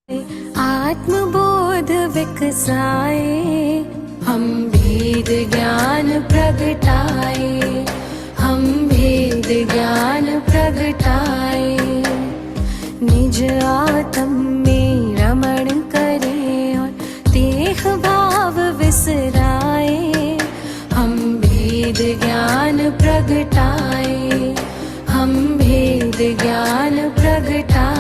आत्मबोध विकसाए, हम भेद ज्ञान प्रगटाए, हम भेद ज्ञान प्रगटाए। निज आत्म में रमण करें और देह भाव विसराए, हम भेद ज्ञान प्रगटाए, हम भेद ज्ञान प्रगटाए।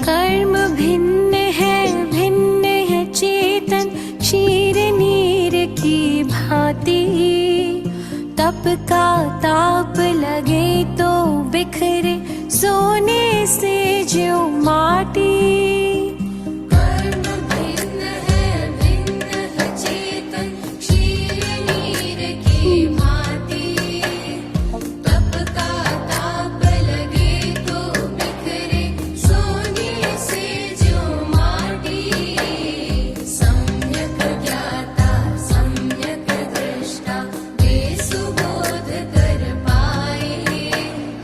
कर्म भिन्न है चेतन, क्षीर नीर की भांति। तप का ताप लगे तो बिखरे सोने से ज्यों माटी। कर्म भिन्न है चेतन, क्षीर नीर की भांति। तप का ताप लगे तो बिखरे सोने से ज्यों माटी। सम्यक ज्ञाता सम्यक दृष्टा वे सुबोध कर पाए,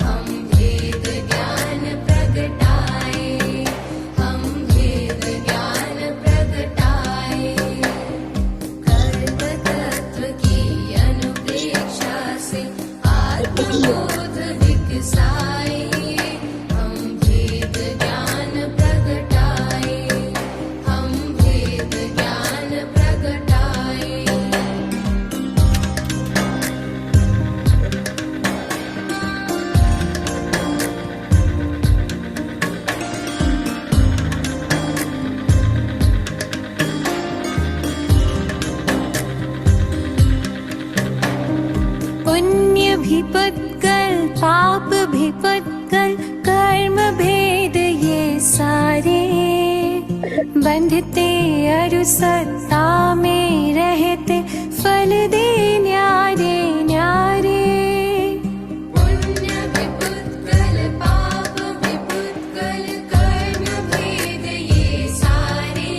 हम भेद ज्ञान प्रगटाए, हम भेद ज्ञान प्रगटाए। कर्म तत्व की अनुप्रेक्षा से आत्मबोध विकसाए, हम भेद ज्ञान प्रगटाए, हम भेद ज्ञान प्रगटाए। पुण्य भी पुत्कल पाप भी पुत्कल, कर्म भेद ये सारे। बंधते अरु सत्ता में रहते, फल दे न्यारे न्यारे। पुण्य भी पुत्कल पाप भी पुत्कल, कर्म भेद ये सारे।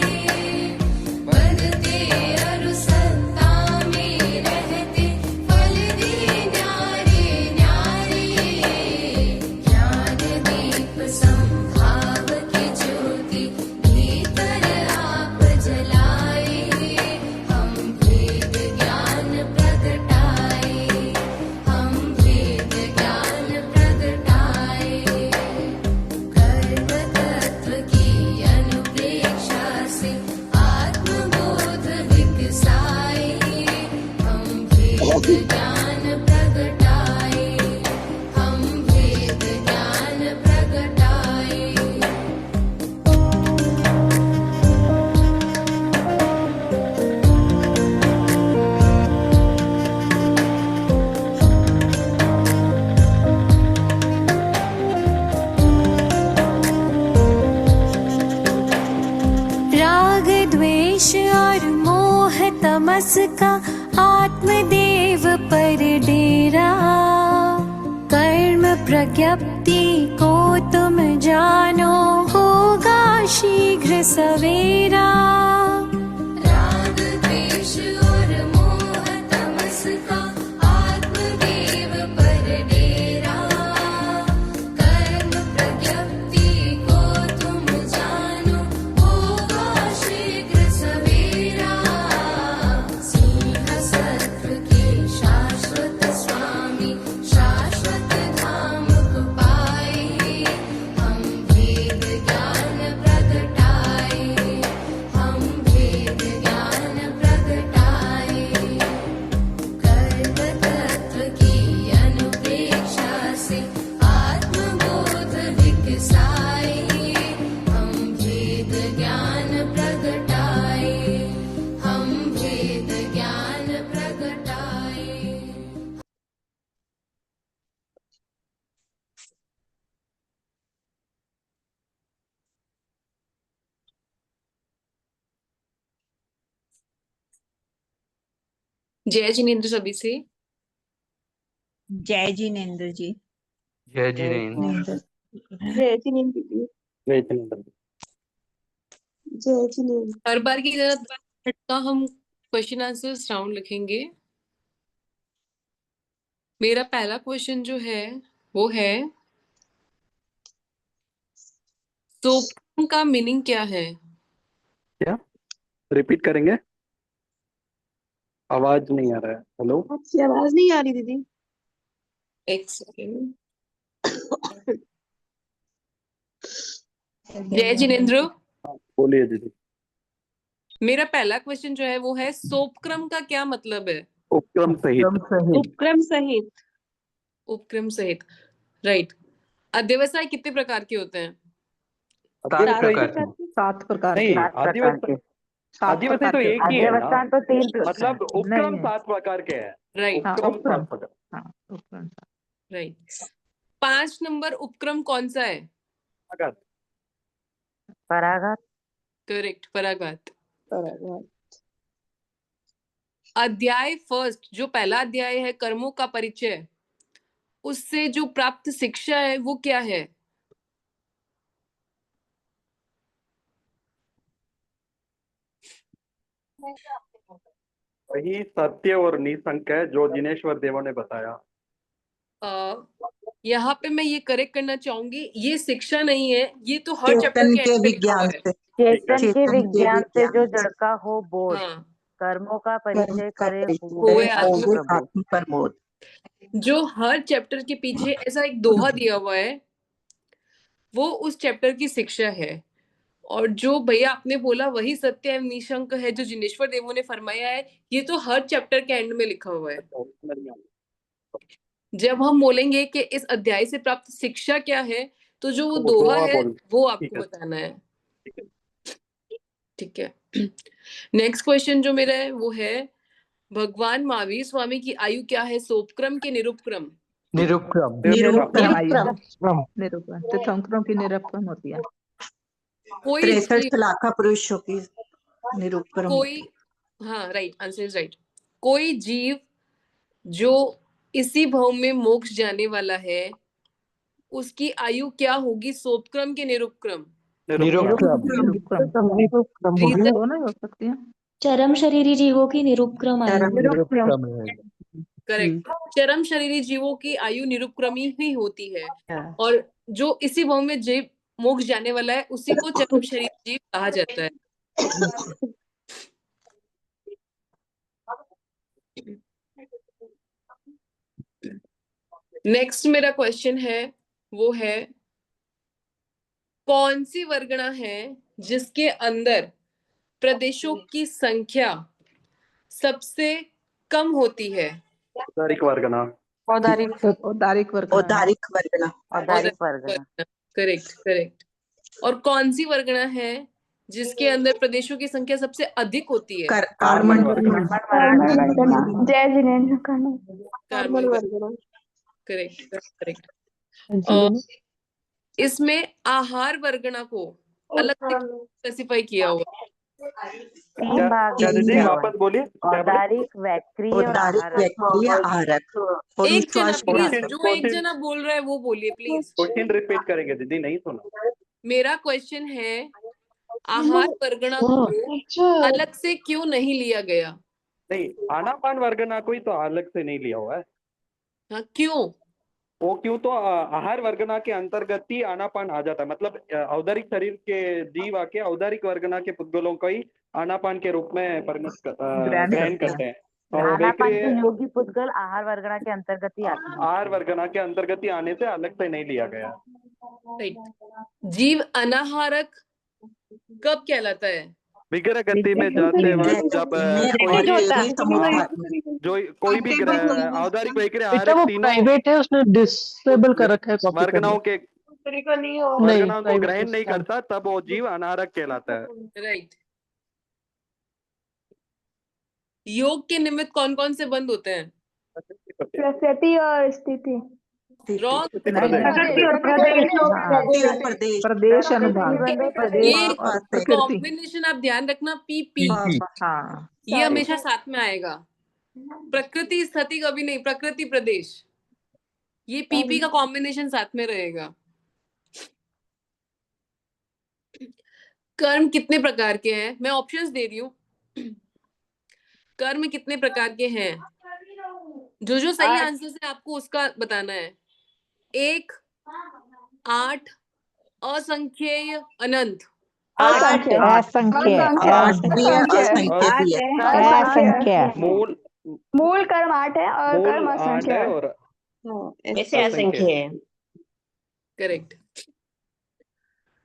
बंधते अरु सत्ता में रहते, फल दे न्यारे न्यारे। ज्ञान दीप संभाव की ज्योति भीतर आप जलाए, हम भेद ज्ञान प्रगटाए, हम भेद ज्ञान प्रगटाए। कर्म तत्व की अनुप्रेक्षा से आत्मबोध विकसाए, हम भेद ज्ञान प्रगटाए, हम भेद ज्ञान प्रगटाए। राग द्वेष और मोह तमस का आत्मदेव पर डेरा। कर्म प्रज्ञप्ति को तुम जानो, होगा शीघ्र सवेरा। राग द्वेष और मोह तमस का आत्मदेव पर डेरा। कर्म प्रज्ञप्ति को तुम जानो, होगा शीघ्र सवेरा। सिंह सत्व के शाश्वत स्वामी, शाश्वत धाम को पाए, हम भेद ज्ञान प्रगटाए, हम भेद ज्ञान प्रगटाए। कर्म तत्व की अनुप्रेक्षा से आत्मबोध विकसाए, हम भेद ज्ञान प्रगटाए, हम भेद ज्ञान प्रगटाए। जय जिनेन्द्र सभी से। जय जिनेन्द्र जी। जय जिनेन्द्र। जय जिनेन्द्र दीदी। जय जिनेन्द्र। जय जिनेन्द्र। हर बार की तरह का हम क्वेश्चन आंसर्स राउंड लिखेंगे। मेरा पहला क्वेश्चन जो है वो है, सोपक्रम का मीनिंग क्या है? क्या रिपीट करेंगे? आवाज नहीं आ रहा है। हेलो, आपकी आवाज नहीं आ रही दीदी। एक सेकेंड। जय जिनेन्द्र, बोलिए दीदी। मेरा पहला क्वेश्चन जो है वो है, सोपक्रम का क्या मतलब है? उपक्रम सहित। उपक्रम सहित। उपक्रम सहित, राइट। अध्यवसाय कितने प्रकार के होते हैं? सात प्रकार नहीं, के। आदिवासी तो एक ही है ना, अध्यवसान तो 3 मतलब उपक्रम नहीं है। 7 प्रकार के हैं। राइट हाँ, उपक्रम उपक्रम। 7 प्रकार। हाँ, उपक्रम। राइट। 5 नंबर उपक्रम कौन सा है? पराघात। करेक्ट, पराघात। पराघात। अध्याय फर्स्ट, जो पहला अध्याय है कर्मों का परिचय, उससे जो प्राप्त शिक्षा है वो क्या है? वही सत्य और निसंक है जो जिनेश्वर देव ने बताया। यहाँ पे मैं ये करेक्ट करना चाहूंगी, ये शिक्षा नहीं है, ये तो हर चैप्टर चेतन के के एंड में लिखा हुआ विज्ञान है। से। चेतन के विज्ञान से जो से जड़ का हो बोध, हाँ, कर्मों का परिचय करे हुए आत्म प्रबोध। आत्म प्रबोध। जो हर चैप्टर के पीछे ऐसा एक दोहा दिया हुआ है, वो उस चैप्टर की शिक्षा है। और जो भैया आपने बोला वही सत्य एवं निशंक है जो जिनेश्वर देवों ने फरमाया है, ये तो हर चैप्टर के एंड में लिखा हुआ है। जब हम बोलेंगे कि इस अध्याय से प्राप्त शिक्षा क्या है, तो जो वो दोहा है वो आपको बताना है। ठीक है। नेक्स्ट क्वेश्चन जो मेरा है वो है, भगवान महावीर स्वामी की आयु क्या है? सोपक्रम के निरुपक्रम? निरुपक्रम। तीर्थंकरों की निरुपक्रम होती है। कोई 63 लाखा पुरुषों की निरुपक्रम। कोई, हाँ राइट, आंसर इज राइट। कोई जीव जो इसी भव में मोक्ष जाने वाला है, उसकी आयु क्या होगी? सोपक्रम के निरुपक्रम? निरुपक्रम। रीजन? दोनों हो सकती है। चरम शरीरी जीवों की निरुपक्रम आयु। करेक्ट। चरम शरीरी जीवों की आयु निरुपक्रमी ही होती है, और जो इसी भव में जीव मोक्ष जाने वाला है उसी को चरम शरीरी जीव कहा जाता है। नेक्स्ट मेरा क्वेश्चन है वो है, कौन सी वर्गणा है जिसके अंदर प्रदेशों की संख्या सबसे कम होती है? औदारिक वर्गना। औदारिक वर्गना। Correct, correct. और कौन सी वर्गणा है जिसके अंदर प्रदेशों की संख्या सबसे अधिक होती है? कार्बन वर्गना। जय जिनेन्द्र करना। कार्बन वर्गणा। Correct, correct. इसमें आहार वर्गणा को अलग से स्पेसिफाई किया हुआ है। 3 भाग क्या दीदी वापस बोलिए? औदारिक, वैक्रिय और आहारक। एक जना प्लीज, जो एक जना बोल रहा है वो बोलिए प्लीज। क्वेश्चन रिपीट करेंगे दीदी, नहीं सुना। मेरा क्वेश्चन है, आहार वर्गणा को अलग से क्यों नहीं लिया गया? नहीं, आनापान वर्गना कोई तो अलग से नहीं लिया हुआ है। हाँ, क्यों? वो क्यों तो आहार वर्गना के अंतर्गत ही आनापान आ जाता है। मतलब औदारिक शरीर के जीव आके औदारिक वर्गना के पुद्गलों को ही आनापान के रूप में ग्रहण करते हैं। और आनापान के योगी पुद्गल आहार वर्गणा के अंतर्गत ही आते हैं। आहार वर्गना के अंतर्गत ही आने से अलग से नहीं लिया गया। जीव अनाहारक कब कहलाता है? विग्रह गति में जाते वक्त जब कोई भी औदारिक वैक्रिय आहारक तीनों है, उसने डिसेबल कर रखा है वर्गनाओं को ग्रहण नहीं करता, तब वो जीव अनाहारक कहलाता है। राइट। योग के निमित्त कौन कौन से बंद होते हैं? प्रकृति और स्थिति। रॉन्ग। प्रदेश अनुभाग। ये कॉम्बिनेशन आप ध्यान रखना, पी पी, ये हमेशा साथ में आएगा। प्रकृति स्थिति कभी नहीं, प्रकृति प्रदेश, ये पीपी का कॉम्बिनेशन साथ में रहेगा। कर्म कितने प्रकार के हैं? मैं ऑप्शंस दे रही हूँ। कर्म कितने प्रकार के हैं? जो सही आंसर है आपको उसका बताना है। 1, 8, असंख्येय, अनंत। असंख्य असंख्य असंख्य भी है, असंख्य असंख्य भी है। असंख्य मूल मूल कर्म 8 है और कर्म मूल 8 असंख्य है है। और वैसे असंख्य है। करेक्ट।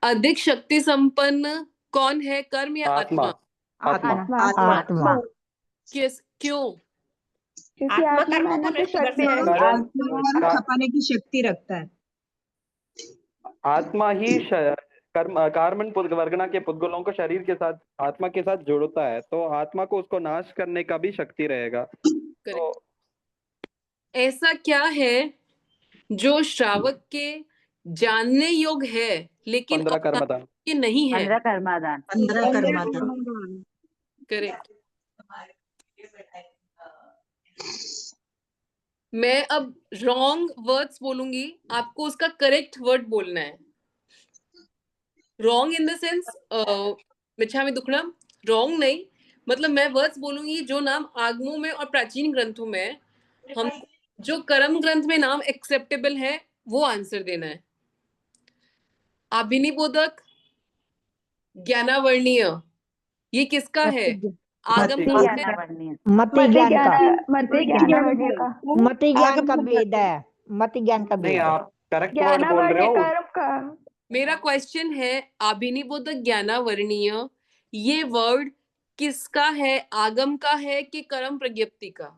अधिक शक्ति संपन्न कौन है, कर्म या आत्मा आत्मा? आत्मा आत्मा क्यों? क्योंकि आत्मा में अनंत शक्ति है। खपाने की शक्ति रखता है। आत्मा ही कार्बन वर्गना के पुद्गलों को शरीर के साथ आत्मा के साथ जोड़ता है, तो आत्मा को उसको नाश करने का भी शक्ति रहेगा। तो ऐसा क्या है जो श्रावक के जानने योग्य है लेकिन 15 कर्मदान। अपनाने के नहीं है? 15 कर्मादान। 15 कर्मादान। करेक्ट। मैं अब रॉन्ग वर्ड्स बोलूंगी, आपको उसका करेक्ट वर्ड बोलना है। रॉन्ग इन द सेंस मिच्छामि दुक्कडम, रॉन्ग नहीं, मतलब मैं वर्ड्स बोलूंगी जो नाम आगमों में और प्राचीन ग्रंथों में हम जो कर्म ग्रंथ में नाम एक्सेप्टेबल है वो आंसर देना है। अभिनिबोधक, ज्ञानावर्णीय, ये किसका है? आगम मति का है? ज्ञानावर्णीय। मति ज्ञान का मति ज्ञानावर्णीय का मति ज्ञान का वेद है। मति ज्ञान का नहीं, वेद है। आप करेक्ट वर्ड बोल रहे ज्ञानावर्णीय हो। कर्म का मेरा क्वेश्चन है अभिनिबोधक ज्ञानावर्णीय, ये वर्ड किसका है? आगम का है कि कर्म प्रज्ञप्ति का?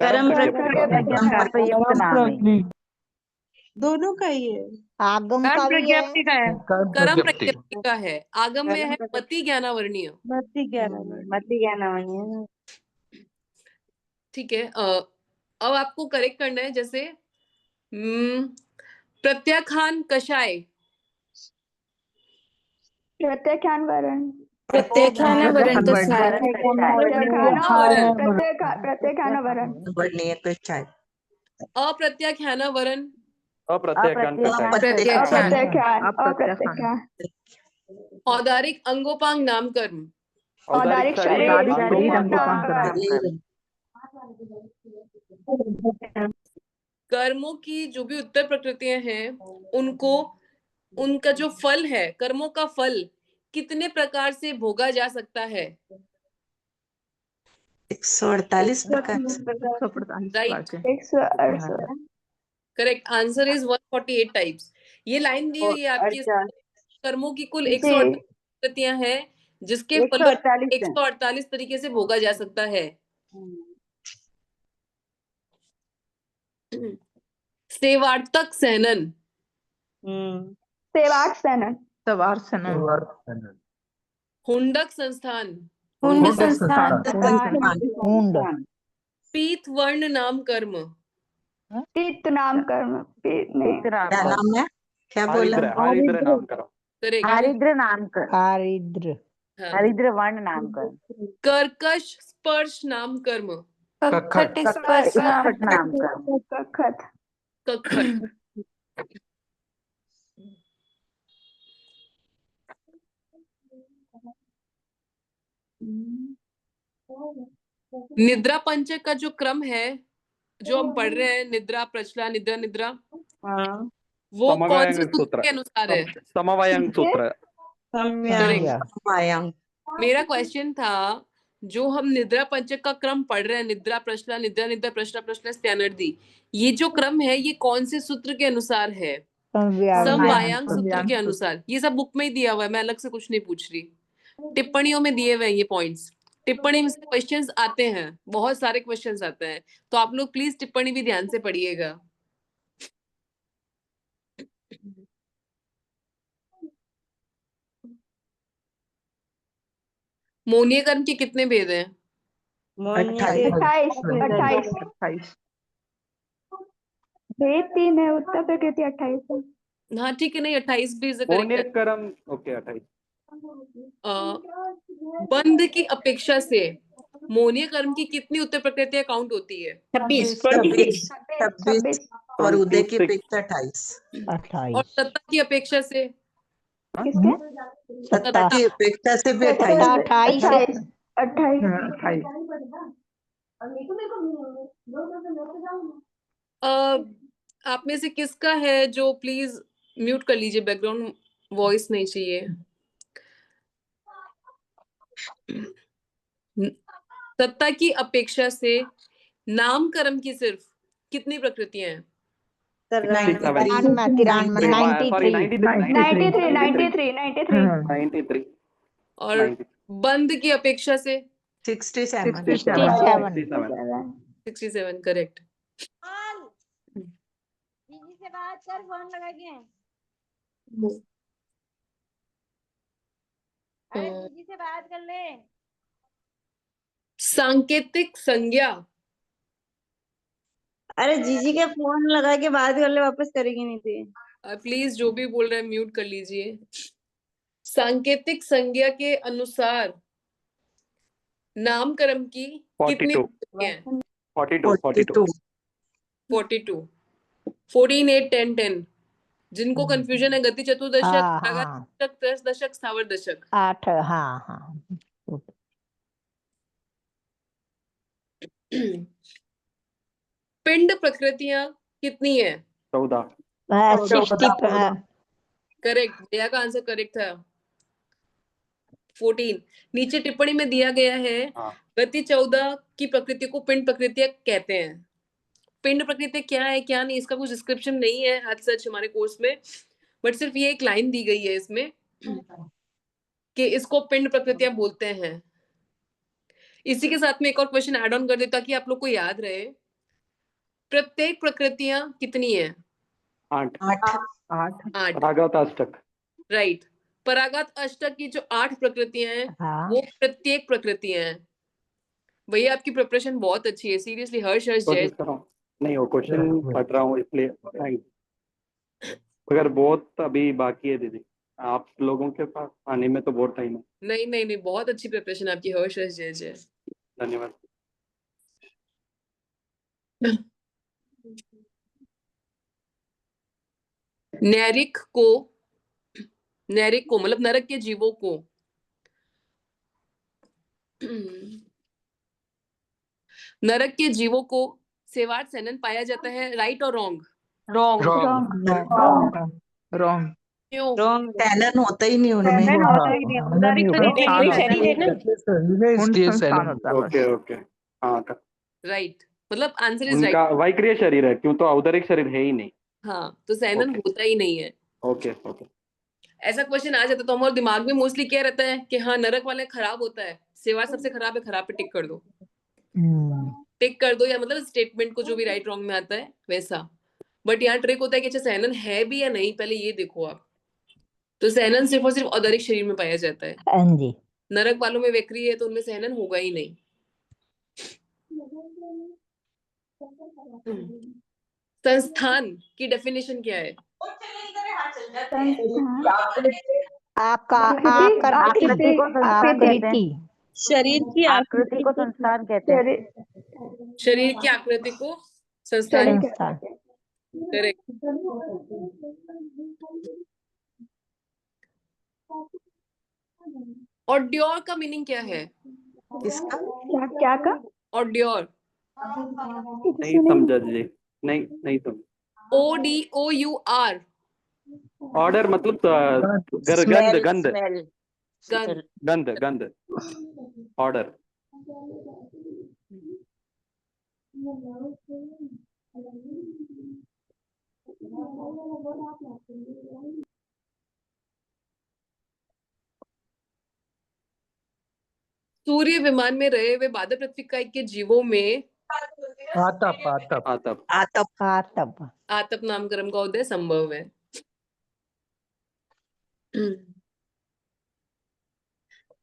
कर्म प्रज्ञप्ति का प्रयुक्त नाम है। दोनों का ही है। आगम का भी है। कर्म प्रज्ञप्ति का है। आगम में है मति ज्ञानावर्णीय। मति ज्ञानावर्णीय। ठीक है। अब आपको करेक्ट करना है, जैसे प्रत्याख्यान कषाय। प्रत्याख्यान वरण प्रत्याख्यान वरण कसाय प्रत्याख्यान वरण वर्णीय कषाय। अप्रत्याख्यान वरण। अप्रत्याख्यान कषाय। अप्रत्याख्यान अप्रत्याख्यान औदारिक अंगोपांग नामकर्म। औदारिक शरीर कर्मों की जो भी उत्तर प्रकृतियां हैं उनको उनका जो फल है, कर्मों का फल कितने प्रकार से भोगा जा सकता है? 148 प्रकार। Right, 168 correct answer is 148 types. ये लाइन दी हुई है आपकी। कर्मों की कुल 148 प्रकृतियां हैं जिसके फलों 148 तरीके से भोगा जा सकता है। सेवार्थक सहनन। सेवार्थ सेनन हुंडक संस्थान। हुंड संस्थान पीत वर्ण नाम कर्म। पित्त नाम कर्म क्या नाम है? क्या बोला? हरिद्र नाम करो। करेक्ट। हरिद्र नाम कर। हरिद्र। हरिद्र वर्ण नाम कर। कर्कश स्पर्श नाम कर्म। कखट स्पर्श नाम नाम कर। कखत कखट। निद्रा पंचक का जो क्रम है जो हम पढ़ रहे हैं, निद्रा, प्रचला, निद्रा, निद्रा, वो कौन से सूत्र के अनुसार है? समवायंग सूत्र। करेक्ट। मेरा क्वेश्चन था, जो हम निद्रा पंचक का क्रम पढ़ रहे हैं, निद्रा, प्रचला, निद्रा, निद्रा, प्रचला, प्रचला, स्त्यानर्दी, ये जो क्रम है ये कौन से सूत्र के अनुसार है? समवायांग सूत्र के अनुसार। ये सब बुक में ही दिया हुआ है, मैं अलग से कुछ नहीं पूछ रही। टिप्पणियों में दिए हुए हैं ये पॉइंट्स। टिप्पणी में से क्वेश्चंस आते हैं, बहुत सारे क्वेश्चंस आते हैं, तो आप लोग प्लीज टिप्पणी भी ध्यान से पढ़िएगा। मौनीय कर्म के कितने भेद हैं? 28 भेद 3 है, उत्तर प्रकृति 28 है। हाँ ठीक है, नहीं 28 भी मौनीय करेक्ट। कर्म ओके 28। बंध की अपेक्षा से मौनीय कर्म की कितनी उत्तर प्रकृतियां काउंट होती है? 26 और उदय की अपेक्षा 28। और सत्ता की अपेक्षा से किसके? सत्ता की अपेक्षा से भी 28 है। 28 28 आप में से किसका है जो प्लीज म्यूट कर लीजिए, बैकग्राउंड वॉइस नहीं चाहिए। सत्ता की अपेक्षा से नामकरण की सिर्फ कितनी प्रकृतियां हैं? 93 और बंद की अपेक्षा से 67 67, करेक्ट। दीदी से बात कर, फोन लगा के। अरे दीदी से बात कर ले। सांकेतिक संज्ञा। अरे जीजी के फोन लगा के बात कर ले, वापस करेगी नहीं तो। प्लीज जो भी बोल रहे हैं म्यूट कर लीजिए। सांकेतिक संज्ञा के अनुसार नामकरण की कितनी 42 प्रकृतियां हैं? 42 42 14 8 10 10। जिनको कंफ्यूजन है, गति चतुर्दशक, दशक, त्रस दशक, स्थावर दशक। 8 हाँ। पिंड प्रकृतियां कितनी है? 14 करेक्ट, दया का आंसर करेक्ट था। 14। नीचे टिप्पणी में दिया गया है गति 14 की प्रकृति को पिंड प्रकृतियां कहते हैं। पिंड प्रकृति क्या है क्या नहीं, इसका कुछ डिस्क्रिप्शन नहीं है आज सच हमारे कोर्स में, बट सिर्फ ये एक लाइन दी गई है इसमें कि इसको पिंड प्रकृतियां बोलते हैं। इसी के साथ में एक और क्वेश्चन ऐड ऑन कर देता कि आप लोग को याद रहे। प्रत्येक प्रकृतियां कितनी है? 8 8 अष्टक। राइट। परागत अष्टक की जो 8 प्रकृतियां हैं वो प्रत्येक प्रकृतियां हैं। भैया आपकी प्रिपरेशन बहुत अच्छी है, सीरियसली हर्ष जय। नहीं वो क्वेश्चन पढ़ रहा हूँ इसलिए, मगर बहुत अभी बाकी है दीदी, आप लोगों के पास आने में तो बहुत टाइम है। नहीं नहीं नहीं, बहुत अच्छी प्रिपरेशन आपकी, हर्ष जय जय। धन्यवाद। नैरिक को मतलब नरक के जीवों को नरक के जीवों को सेवार्थ सैनन पाया जाता है, राइट और रॉन्ग? रॉन्ग। क्यों? टैलन होता ही नहीं उनमें। ओके हाँ राइट, मतलब आंसर इज उनका राइट। वैक्रिय शरीर है, क्यों तो औदरिक शरीर है ही नहीं। हाँ, तो सैनन होता ही नहीं है। ओके ऐसा क्वेश्चन आ जाता तो हमारे दिमाग में मोस्टली क्या रहता है कि हाँ नरक वाले खराब होता है, सेवा सबसे खराब है, खराब पे टिक कर दो, टिक कर दो, या मतलब स्टेटमेंट को जो भी राइट रॉन्ग में आता है वैसा। बट यहाँ ट्रिक होता है कि अच्छा सैनन है भी या नहीं, पहले ये देखो आप। तो सैनन सिर्फ और सिर्फ औदरिक शरीर में पाया जाता है। नरक वालों में वैक्री है तो उनमें सैनन होगा ही नहीं। संस्थान की डेफिनेशन क्या है? शरीर की आकृति को संस्थान कहते हैं। शरीर की आकृति को संस्थान। करेक्ट। ऑड्योर का मीनिंग क्या है? किसका? क्या का? ऑड्योर। नहीं समझा जी, नहीं समझ। ODOUR। ऑर्डर मतलब गंध ऑर्डर। सूर्य विमान में रहे हुए बादल पृथ्वी का के जीवों में आतप नामकरण का उदय संभव है।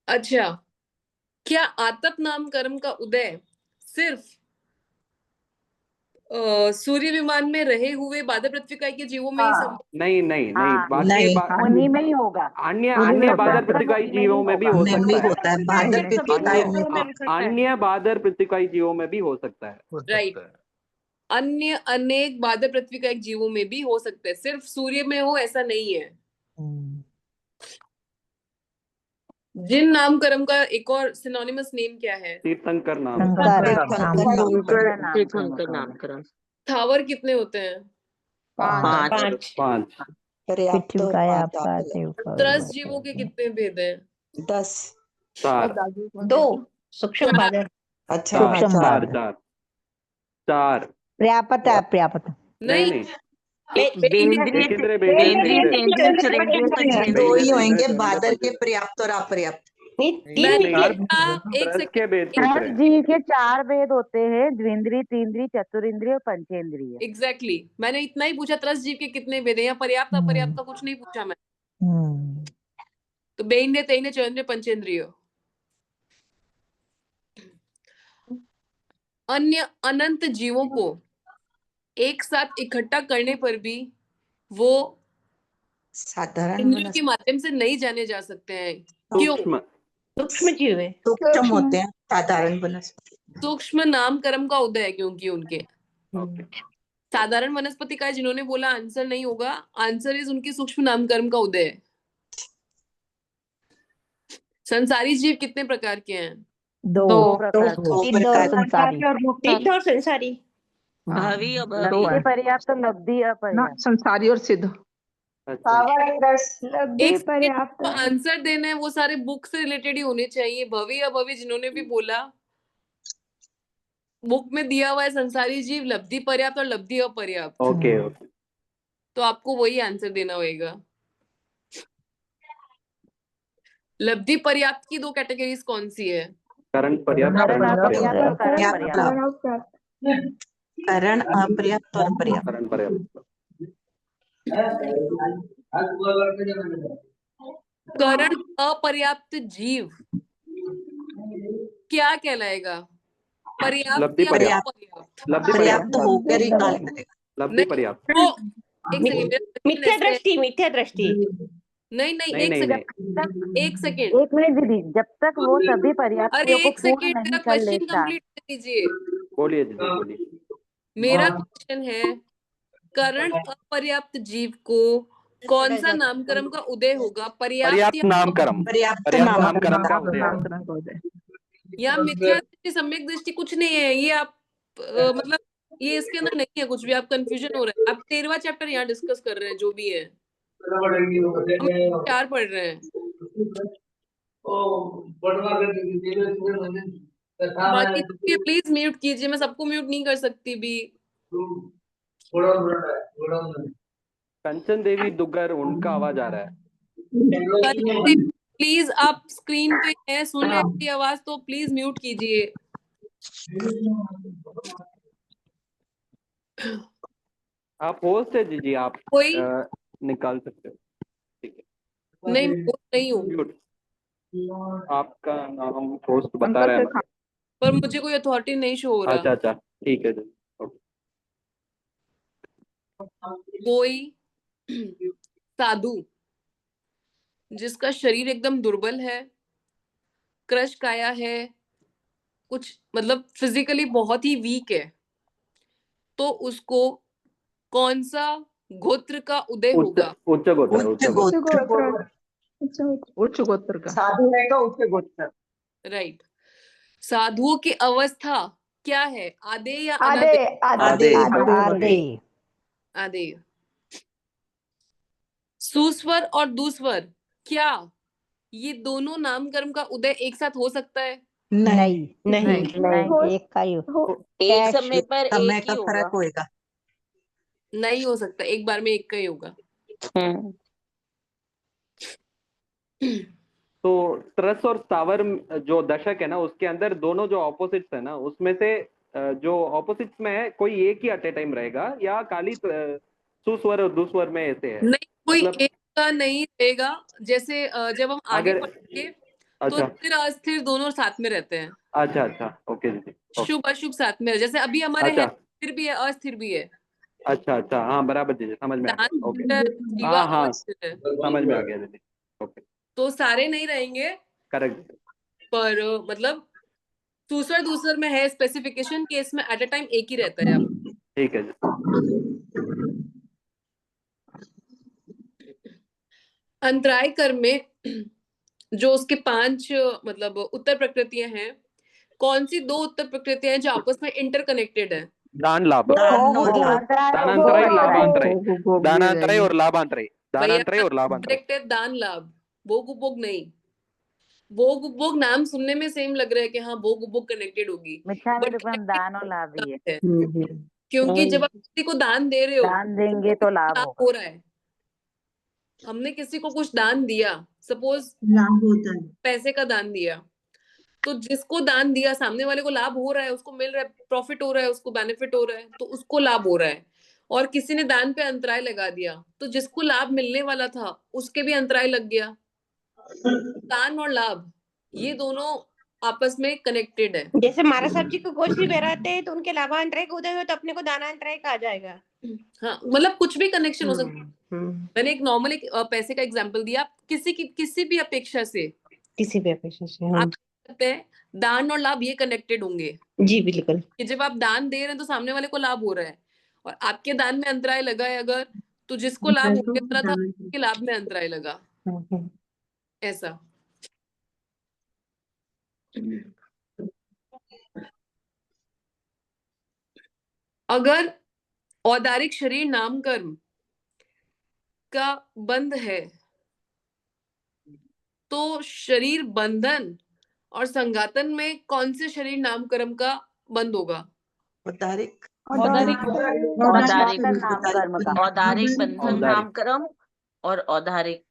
अच्छा, क्या आतप नामकरण का उदय सिर्फ सूर्य विमान में रहे हुए बादल पृथ्वी का के जीवों में ही संभव? नहीं उन्हीं में ही होगा। अन्य बादल पृथ्वीकाई जीवों में भी हो सकता है। अन्य बादल पृथ्वीकाई जीवों में भी हो सकता है। राइट, अन्य अनेक बादल पृथ्वी का एक जीवों में भी हो सकता है, सिर्फ सूर्य में हो ऐसा नहीं है। जिन नामकरण का एक और सिनोनिमस नेम क्या है? तीर्थंकर नाम। तीर्थंकर नामकरण। स्थावर कितने होते हैं? 5। 5। त्रस जीवों के कितने भेद हैं? 10। 4। 2 सूक्ष्म बादल। अच्छा 4। नहीं, बेंद्रिय केंद्र दो ही होंगे, बादल के पर्याप्त और अपर्याप्त। मैंने कहा एक त्रस के सेकंड, भेद पूछ रहे हैं। जीव के 4 भेद होते हैं, द्विंद्रिय, तीन्द्रिय, चतुरिंद्रिय और पंचेंद्रिय। एग्जैक्टली मैंने इतना ही पूछा, त्रस जीव के कितने भेद हैं, या पर्याप्त अपर्याप्त का कुछ नहीं पूछा मैं। तो बेइंद्रिय, तेइन्द्रिय, चौन्द्रिय, पंचेंद्रिय। अन्य अनंत जीवों को एक साथ इकट्ठा करने पर भी वो साधारण इंद्रियों के माध्यम से नहीं जाने जा सकते हैं। क्यों? सूक्ष्म जीव है। सूक्ष्म होते हैं साधारण वनस्पति। सूक्ष्म नाम कर्म का उदय है, क्योंकि उनके ओके। साधारण वनस्पति का है, जिन्होंने बोला आंसर नहीं होगा, आंसर इज उनकी सूक्ष्म नाम कर्म का उदय है। संसारी जीव कितने प्रकार के हैं? 2 प्रकार सिद्ध और संसारी। भावी लब्धि पर्याप्त, लब्धि अपर्याप्त। संसारी और सिद्ध। अच्छा। एक को आंसर देना है, वो सारे बुक से रिलेटेड ही होने चाहिए। भवी अभवी जिन्होंने भी बोला, बुक में दिया हुआ है संसारी जीव, लब्धि पर्याप्त और लब्धि अपर्याप्त। ओके। तो आपको वही आंसर देना होगा। लब्धि पर्याप्त की 2 कैटेगरीज कौन सी है? करण पर्याप्त। करण अपर्याप्त, करण पर्याप्त। करण अपर्याप्त और पर्याप्त। करण पर्याप्त। करण अपर्याप्त जीव क्या कहलाएगा? पर्याप्त लब्धि या पर्याप्त। अपर्याप्त? लब्धि पर्याप्त होकर ही काल करेगा। लब्धि पर्याप्त। वो एक सेकंड, मिथ्या दृष्टि, मिथ्या दृष्टि। नहीं, नहीं, एक नहीं, सेकंड, एक सेकंड, एक मिनट दीदी, जब तक वो सभी पर्याप्तियों अरे को एक पूर्ण सेकंड, नहीं मेरा कर क्वेश्चन लेता। कंप्लीट कर लीजिए। बोलिए दीदी, बोलिए। मेरा क्वेश्चन है, करण अपर्याप्त जीव को कौन सा नामकरण का उदय होगा? पर्याप्त पर्याप्त नामकरण। पर्याप्त पर्याप्त नाम नामकरण का उदय। या मिथ्या दृष्टि, सम्यक दृष्टि कुछ नहीं है ये। आप मतलब ये इसके अंदर नहीं है कुछ भी, आप कंफ्यूजन हो रहा है। आप 13वां चैप्टर यहाँ डिस्कस कर रहे हैं, जो भी है हम 4 पढ़ रहे हैं। बाकी प्लीज म्यूट कीजिए, मैं सबको म्यूट नहीं कर सकती भी। कंचन देवी दुग्गर, उनका आवाज आ रहा है। प्लीज आप स्क्रीन पे हैं, सुन रहे हैं मेरी आवाज, तो प्लीज म्यूट कीजिए। आप होस्ट है दीजिए, आप कोई निकाल सकते हो। ठीक है। नहीं, नहीं हूँ, म्यूट। आपका नाम होस्ट बता रहा है। पर मुझे कोई अथॉरिटी नहीं शो हो रहा। अच्छा अच्छा, ठीक है जी। कोई साधु जिसका शरीर एकदम दुर्बल है, क्रश काया है, कुछ मतलब फिजिकली बहुत ही वीक है, तो उसको कौन सा गोत्र का उदय होगा? उच्च गोत्र। उच्च गोत्र का। साधु है तो उच्च गोत्र। राइट। साधुओं की अवस्था क्या है? आदेय या आधे अनादेय? आदे। आदेय। सुस्वर और दुस्वर, क्या ये दोनों नामकरण का उदय एक साथ हो सकता है? नहीं एक का ही एक समय पर समय एक का ही होगा। फर्क होएगा। नहीं हो सकता, एक बार में एक का ही होगा। तो त्रस और स्थावर जो दशक है ना, उसके अंदर दोनों जो ऑपोजिट्स है ना, उसमें से जो ऑपोजिट्स में है, कोई एक ही एट ए टाइम रहेगा, या खाली सुस्वर और दुस्वर में ऐसे है? नहीं, कोई मतलब एक का नहीं रहेगा। जैसे जब हम आगे अगर पढ़ेंगे तो अच्छा स्थिर अस्थिर दोनों साथ में रहते हैं। अच्छा अच्छा, ओके दीदी। शुभ अशुभ साथ में, जैसे अभी हमारे अच्छा है, स्थिर भी है, अस्थिर भी है। अच्छा अच्छा, हाँ बराबर दीदी, समझ में आ दान गया। ओके, स्थिर है, जीवा हाँ अस्थिर है। समझ में आ गया दीदी। ओके, तो सारे नहीं रहेंगे, करेक्ट। पर मतलब दूसरा दूसर में है, स्पेसिफिकेशन केस में एट अ टाइम एक ही रहता है। अब ठीक है जी। अंतराय कर्म में जो उसके 5 मतलब उत्तर प्रकृतियां हैं, कौन सी 2 उत्तर प्रकृतियां हैं जो आपस में इंटरकनेक्टेड है? दान लाभ, दानांतराय लाभांतराय, दानांतराय और लाभांतराय, भैया दानांतराय और लाभांतराय। करेक्ट है, दान लाभ, भोग उपभोग नहीं। भोग उपभोग नाम सुनने में सेम लग रहा है कि हाँ भोग उपभोग कनेक्टेड होगी, मिथ्या बट निरूपण दान और लाभ ही है। क्योंकि जब आप किसी को दान दे रहे हो, दान देंगे तो लाभ लाभ होगा। हो रहा है। हमने किसी को कुछ दान दिया, सपोज लाभ होता है। पैसे का दान दिया, तो जिसको दान दिया सामने वाले को लाभ हो रहा है, उसको मिल रहा है, प्रॉफिट हो रहा है, उसको बेनिफिट हो रहा है, तो उसको लाभ हो रहा है। और किसी ने दान पे अंतराय लगा दिया, तो जिसको लाभ मिलने वाला था उसके भी अंतराय लग गया। दान और लाभ ये दोनों आपस में कनेक्टेड है। जैसे महाराज साहब जी को गोश्री बहराते हैं तो उनके लाभांतराय का उदय हो तो अपने को दानांतराय का आ जाएगा। हाँ, मतलब कुछ भी कनेक्शन हो सकता है। मैंने एक नॉर्मल एक पैसे का एग्जांपल दिया, किसी भी अपेक्षा से, किसी भी अपेक्षा से। आप सकते हैं दान और लाभ ये कनेक्टेड होंगे। जी बिल्कुल। कि जब आप दान दे रहे हैं तो सामने वाले को लाभ हो रहा है, और आपके दान में अंतराय लगा है अगर, तो जिसको लाभ होने वाला था उसके लाभ में अंतराय लगा, ऐसा। अगर औदारिक शरीर नाम कर्म का बंध है, तो शरीर बंधन और संघातन में कौन से शरीर नाम कर्म का बंद होगा? औदारिक औदारिक नाम कर्म का। औदारिक बंधन नामकर्म और औदारिक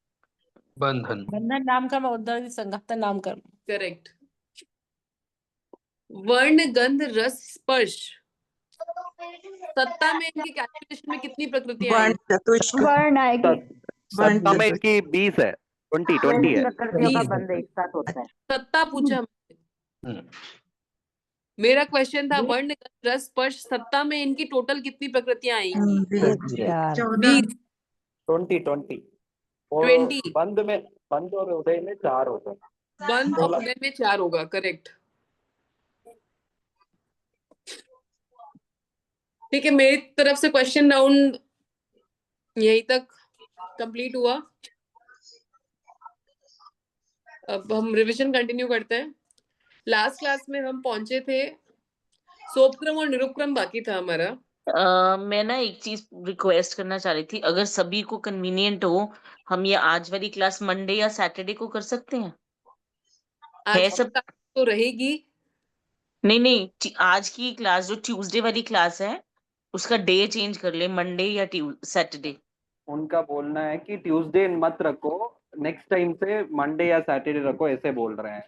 बंधन। बंधन नाम कर्म, औदारिक संघातन नाम कर्म। करेक्ट। वर्ण गंध रस स्पर्श, सत्ता में इनकी कैलकुलेशन में कितनी प्रकृतियां वर्ण आएंगी? चतुष्क वर्ण आएगी। सत्ता में की 20 है, 20 है। प्रकृतियों का बंध एक साथ होता है। सत्ता पूछा मैंने। मेरा क्वेश्चन था वर्ण गंध रस स्पर्श, सत्ता में इनकी टोटल कितनी प्रकृतियां आएंगी? 20। 20 और 20। बंद और उदय में 4 होगा। बंध और उदय में 4 होगा, करेक्ट। ठीक है, मेरी तरफ से क्वेश्चन राउंड यहीं तक कंप्लीट हुआ। अब हम रिवीजन कंटिन्यू करते हैं। लास्ट क्लास में हम पहुंचे थे, सोपक्रम और निरुपक्रम बाकी था हमारा। मैं ना एक चीज रिक्वेस्ट करना चाह रही थी, अगर सभी को कन्वीनियंट हो, हम ये आज वाली क्लास मंडे या सैटरडे को कर सकते हैं? आज है सब तो रहेगी। नहीं, आज की क्लास जो ट्यूसडे वाली क्लास है उसका डे चेंज कर ले, मंडे या सैटरडे। उनका बोलना है कि ट्यूसडे मत रखो, नेक्स्ट टाइम से मंडे या सैटरडे रखो, ऐसे बोल रहे हैं।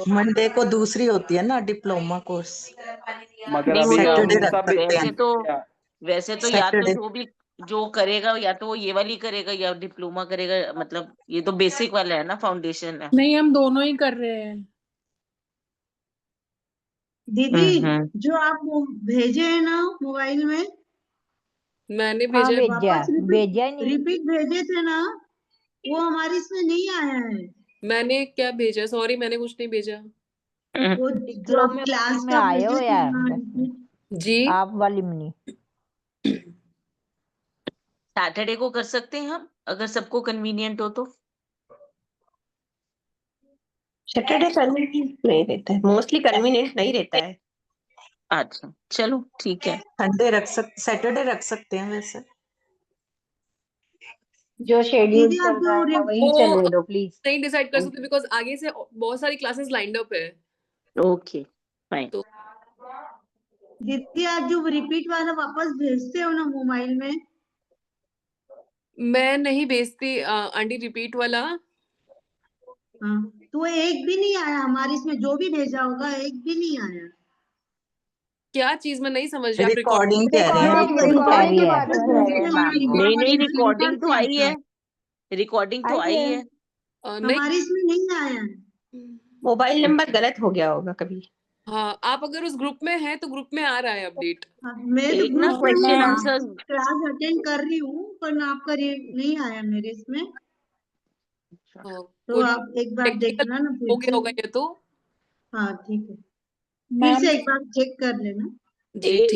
मंडे को दूसरी होती है ना डिप्लोमा कोर्स, मगर नहीं, अभी सैटरडे हम रख सब सकते हैं। वैसे तो या तो जो करेगा या तो वो ये वाली करेगा या डिप्लोमा करेगा, मतलब ये तो बेसिक वाला है ना, फाउंडेशन है। नहीं, हम दोनों ही कर रहे हैं। दीदी जो आप भेजे है ना मोबाइल में, मैंने हाँ, भेजा। भेजा नहीं। रिपीट भेजे थे ना, वो हमारी इसमें नहीं आया है। मैंने क्या भेजा? सॉरी, मैंने कुछ नहीं भेजा। वो जो क्लास में का आए हो भेजे थे यार ना, जी आप वाली में नहीं। सैटरडे को कर सकते हैं हम, अगर सबको कन्वीनियंट हो तो। सैटरडे कन्वीनियंट नहीं रहता है, मोस्टली कन्वीनियंट नहीं रहता है। अच्छा चलो ठीक है, संडे सैटरडे रख सकते हैं वैसे। जो शेड्यूल दीदी चल रहा है वही चले लो प्लीज। नहीं डिसाइड कर सकते बिकॉज आगे से बहुत सारी क्लासेस लाइंड अप है। Okay fine. तो दीदी आप जो रिपीट वाला वापस भेजते हो ना मोबाइल में, मैं नहीं भेजती आंटी रिपीट वाला। हाँ, तो एक भी नहीं आया हमारे इसमें, जो भी भेजा होगा एक भी नहीं आया। क्या चीज मैं नहीं समझ रही। रिकॉर्डिंग कह रहे हैं। नहीं, रिकॉर्डिंग तो आई है, रिकॉर्डिंग तो आई है। हमारे इसमें नहीं आया। मोबाइल नंबर गलत हो गया होगा कभी। हाँ, आप अगर उस ग्रुप में हैं तो ग्रुप में आ रहा है अपडेट। मैं तो एक ना क्वेश्चन आंसर क्लास अटेंड कर रही हूँ, पर आपका नहीं आया मेरे इसमें। तो आप एक बार देखना ना हो गया होगा ये तो। हाँ ठीक है, फिर से एक बार चेक कर लेना।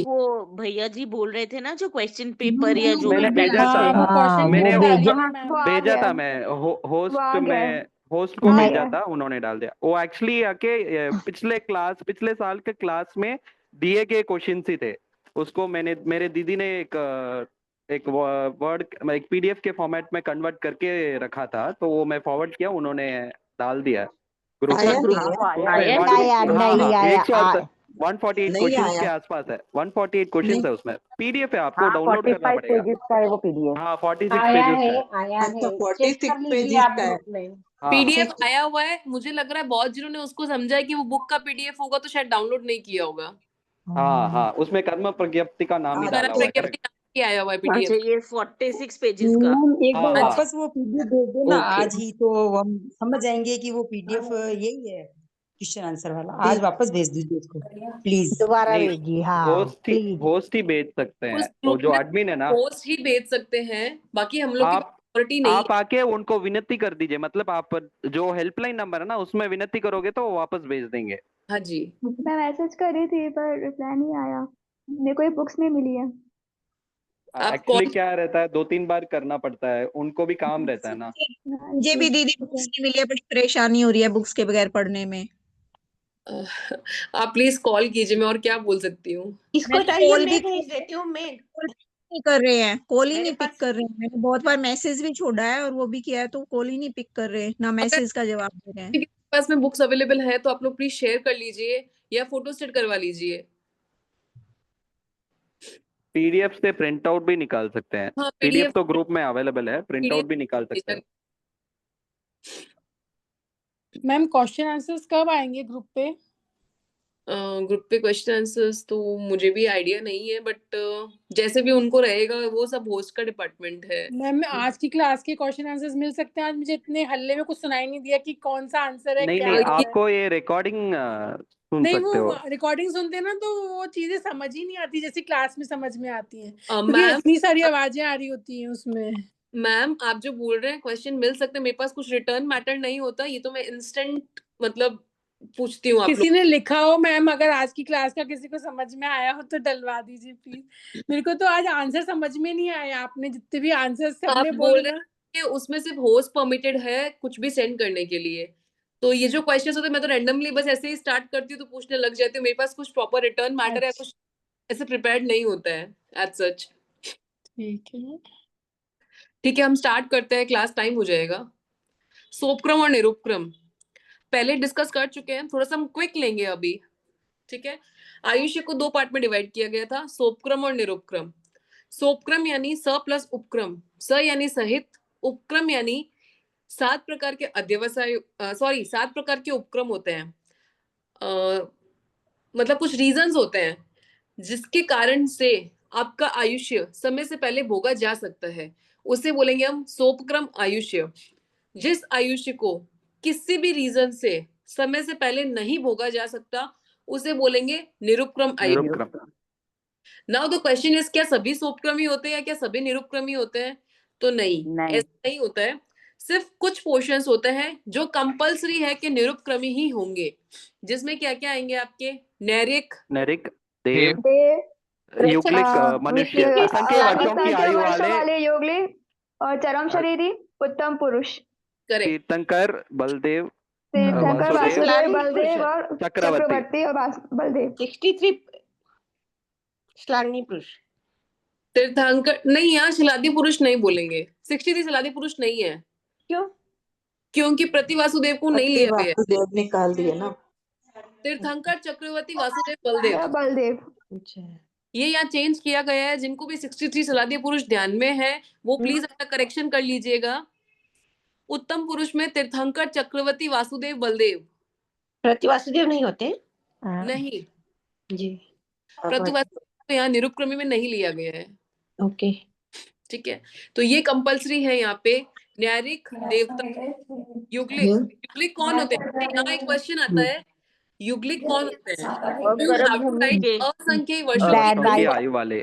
वो भैया जी बोल रहे थे ना, जो क्वेश्चन पेपर या जो मैंने भी भेजा था, मैंने भेजा था मैं होस्ट में होस्ट को नहीं। भेजा था, उन्होंने डाल दिया। वो एक्चुअली आके पिछले साल के क्लास में दिए गए क्वेश्चन ही थे, उसको मेरे दीदी ने एक वर्ड एक पीडीएफ के फॉर्मेट में कन्वर्ट करके रखा था, तो वो मैं फॉरवर्ड किया, उन्होंने डाल दिया ग्रुप आया में। नहीं हाँ, वो है? आया आया है। नहीं आया, नहीं आया। 148 नहीं क्वेश्चंस आया। के आसपास है, 148 क्वेश्चंस नहीं है उसमें, पीडीएफ है, आपको हाँ, डाउनलोड करना 45 पड़ेगा। पेजेस का है वो पीडीएफ। हाँ 46 आया पेजेस है, का है। आया अच्छा है, चेक 46 कर लीजिए पेजेस आप का है। ग्रुप में। हाँ पीडीएफ ठीक। आया हुआ है, मुझे लग रहा है बहुत जिन्होंने उसको समझा है कि वो बुक का पीडीएफ होगा तो शायद डाउनलोड नहीं किया होगा। हाँ, उसमें कर्म प्रज्ञप्ति का नाम ही अच्छा, डाला कर्म हुआ है, प्रज्ञप्ति करेक्ट। नाम के आया हुआ है अच्छा, पीडीएफ। ये 46 पेजेस का। मैम एक बार हाँ, वापस वो पीडीएफ भेज दो ना ओके। आज ही, तो हम समझ जाएंगे कि वो पीडीएफ यही है क्वेश्चन आंसर वाला। आज वापस भेज दीजिए उसको प्लीज। दोबारा नहीं, भेजिए, हाँ प्लीज। होस्ट ही भेज सकते उस हैं, वो ग्रुप जो में एडमिन है ना। पोस्ट ही भेज सकते हैं, बाकी हम लोग की आप अथॉरिटी नहीं आप आके उनको विनती कर दीजिए, मतलब आप जो हेल्पलाइन नंबर है ना, उसमें विनती करोगे तो वो वापस भेज देंगे। है। हाँ जी, मैं मैसेज कर रही थी पर रिप्लाई नहीं आया, मेरे को ये बुक्स नहीं मिली है। आप एक्चुअली कॉल क्या रहता है, 2-3 बार करना पड़ता है, उनको भी काम रहता है ना। मुझे भी दीदी बुक्स नहीं मिली है, बड़ी परेशानी हो रही है बुक्स के बगैर पढ़ने में। आप प्लीज कॉल कीजिए, मैं और क्या बोल सकती हूँ। इसको मैं चाहिए कॉल भी मैं भेज देती हूँ मेल। नहीं कर रहे हैं, कॉल ही मेरे नहीं पिक पास कर रहे हैं। मैंने बहुत बार मैसेज भी छोड़ा है और वो भी किया है, तो कॉल ही नहीं पिक कर रहे हैं, ना अगर मैसेज का जवाब दे रहे हैं। किसी के पास में बुक्स अवेलेबल है तो आप लोग प्लीज शेयर कर लीजिए या फोटो स्टेट करवा लीजिए। पीडीएफ से प्रिंट आउट भी निकाल सकते हैं, हाँ, पीडीएफ पीडीएफ तो ग्रुप में अवेलेबल है, प्रिंट आउट भी निकाल सकते हैं। मैम क्वेश्चन आंसर्स कब आएंगे ग्रुप पे? ग्रुप पे क्वेश्चन आंसर्स तो मुझे भी आइडिया नहीं है, बट जैसे भी उनको रहेगा, वो सब होस्ट का डिपार्टमेंट है। मैम आज की क्लास के क्वेश्चन आंसर्स मिल सकते हैं? आज मुझे इतने हल्ले में कुछ सुनाई नहीं दिया कि कौन सा आंसर है, नहीं क्या नहीं, आंसर है। आपको ये रिकॉर्डिंग सुन नहीं, सकते हो। वो रिकॉर्डिंग सुनते हैं ना तो वो चीजें समझ ही नहीं आती जैसी क्लास में समझ में आती हैं, क्योंकि मैम इतनी सारी आवाजें आ रही होती हैं उसमें। मैम आप जो बोल रहे हैं क्वेश्चन मिल सकते हैं, मेरे पास कुछ रिटर्न मैटर नहीं होता, ये तो मैं इंस्टेंट मतलब पूछती हूँ आप किसी लोग। ने लिखा हो मैम, अगर आज की क्लास का किसी को समझ में आया हो तो डलवा दीजिए प्लीज। मेरे को तो आज आंसर समझ में नहीं आया, आपने जितने भी आंसर आप सबने बोल बोले रहे ना। हैं कि उसमें सिर्फ होस्ट परमिटेड है कुछ भी सेंड करने के लिए, तो ये जो क्वेश्चंस होते हैं मैं तो रैंडमली बस ऐसे ही स्टार्ट करती हूँ तो पूछने लग जाती हूँ, मेरे पास कुछ प्रॉपर रिटर्न मैटर या कुछ ऐसे प्रिपेयर्ड नहीं होता है एज सच। ठीक है, ठीक है, हम स्टार्ट करते हैं, क्लास टाइम हो जाएगा। सोपक्रम और निरूपक्रम पहले डिस्कस कर चुके हैं, थोड़ा सा हम क्विक लेंगे अभी। ठीक है, आयुष्य को 2 पार्ट में डिवाइड किया गया था, सोपक्रम और निरूपक्रम। सोपक्रम यानी स प्लस उपक्रम, स यानी सहित, उपक्रम यानी 7 प्रकार के अध्यवसाय 7 प्रकार के उपक्रम होते हैं। मतलब कुछ रीजंस होते हैं जिसके कारण से आपका आयुष्य समय से पहले भोगा जा सकता है, उसे बोलेंगे हम सोपक्रम आयुष्य। जिस आयुष्य को किसी भी रीजन से समय से पहले नहीं भोगा जा सकता, उसे बोलेंगे निरुपक्रम आयुष्य। निरुपक्रम। नाउ द क्वेश्चन इज, क्या सभी सोपक्रमी होते हैं या क्या सभी निरुपक्रमी होते हैं? तो नहीं, नहीं। ऐसा नहीं होता है। सिर्फ कुछ पोर्शंस होते हैं जो कंपलसरी है कि निरुपक्रमी ही होंगे, जिसमें क्या क्या आएंगे आपके? नैरिक, नैरिक, देव, देव, युगलिक मनुष्य, असंख्य वर्षों की आयु वाले, योगलिक और चरम शरीरी उत्तम पुरुष। करेक्ट। तीर्थंकर, बलदेव, तीर्थंकर, वासुदेव, वासुदेव, बलदेव और चक्रवर्ती। चक्रवर्ती और बलदेव। 63 श्लाघनीय पुरुष। तीर्थंकर नहीं, यहाँ शिलादी पुरुष नहीं बोलेंगे, 63 शिलादी पुरुष नहीं है। क्यों? क्योंकि प्रति वासुदेव को नहीं लिया गया। वासुदेव निकाल दिए ना। तीर्थंकर, चक्रवर्ती, वासुदेव, बलदेव, बलदेव ये यहाँ चेंज किया गया है। जिनको भी 63 सलादी पुरुष ध्यान में है वो प्लीज अपना करेक्शन कर लीजिएगा। उत्तम पुरुष में तीर्थंकर, चक्रवर्ती, वासुदेव, बलदेव। प्रति वासुदेव नहीं होते? नहीं जी, प्रति वासुदेव तो यहाँ निरुपक्रमी में नहीं लिया गया है। ओके। ठीक है, तो ये कंपलसरी है यहाँ पे। न्यायिक, देवता, युगलिक। युगलिक कौन होते हैं? यहाँ एक क्वेश्चन आता है, युगलिक कौन होते हैं? You have to write असंख्य वर्षों की आयु वाले,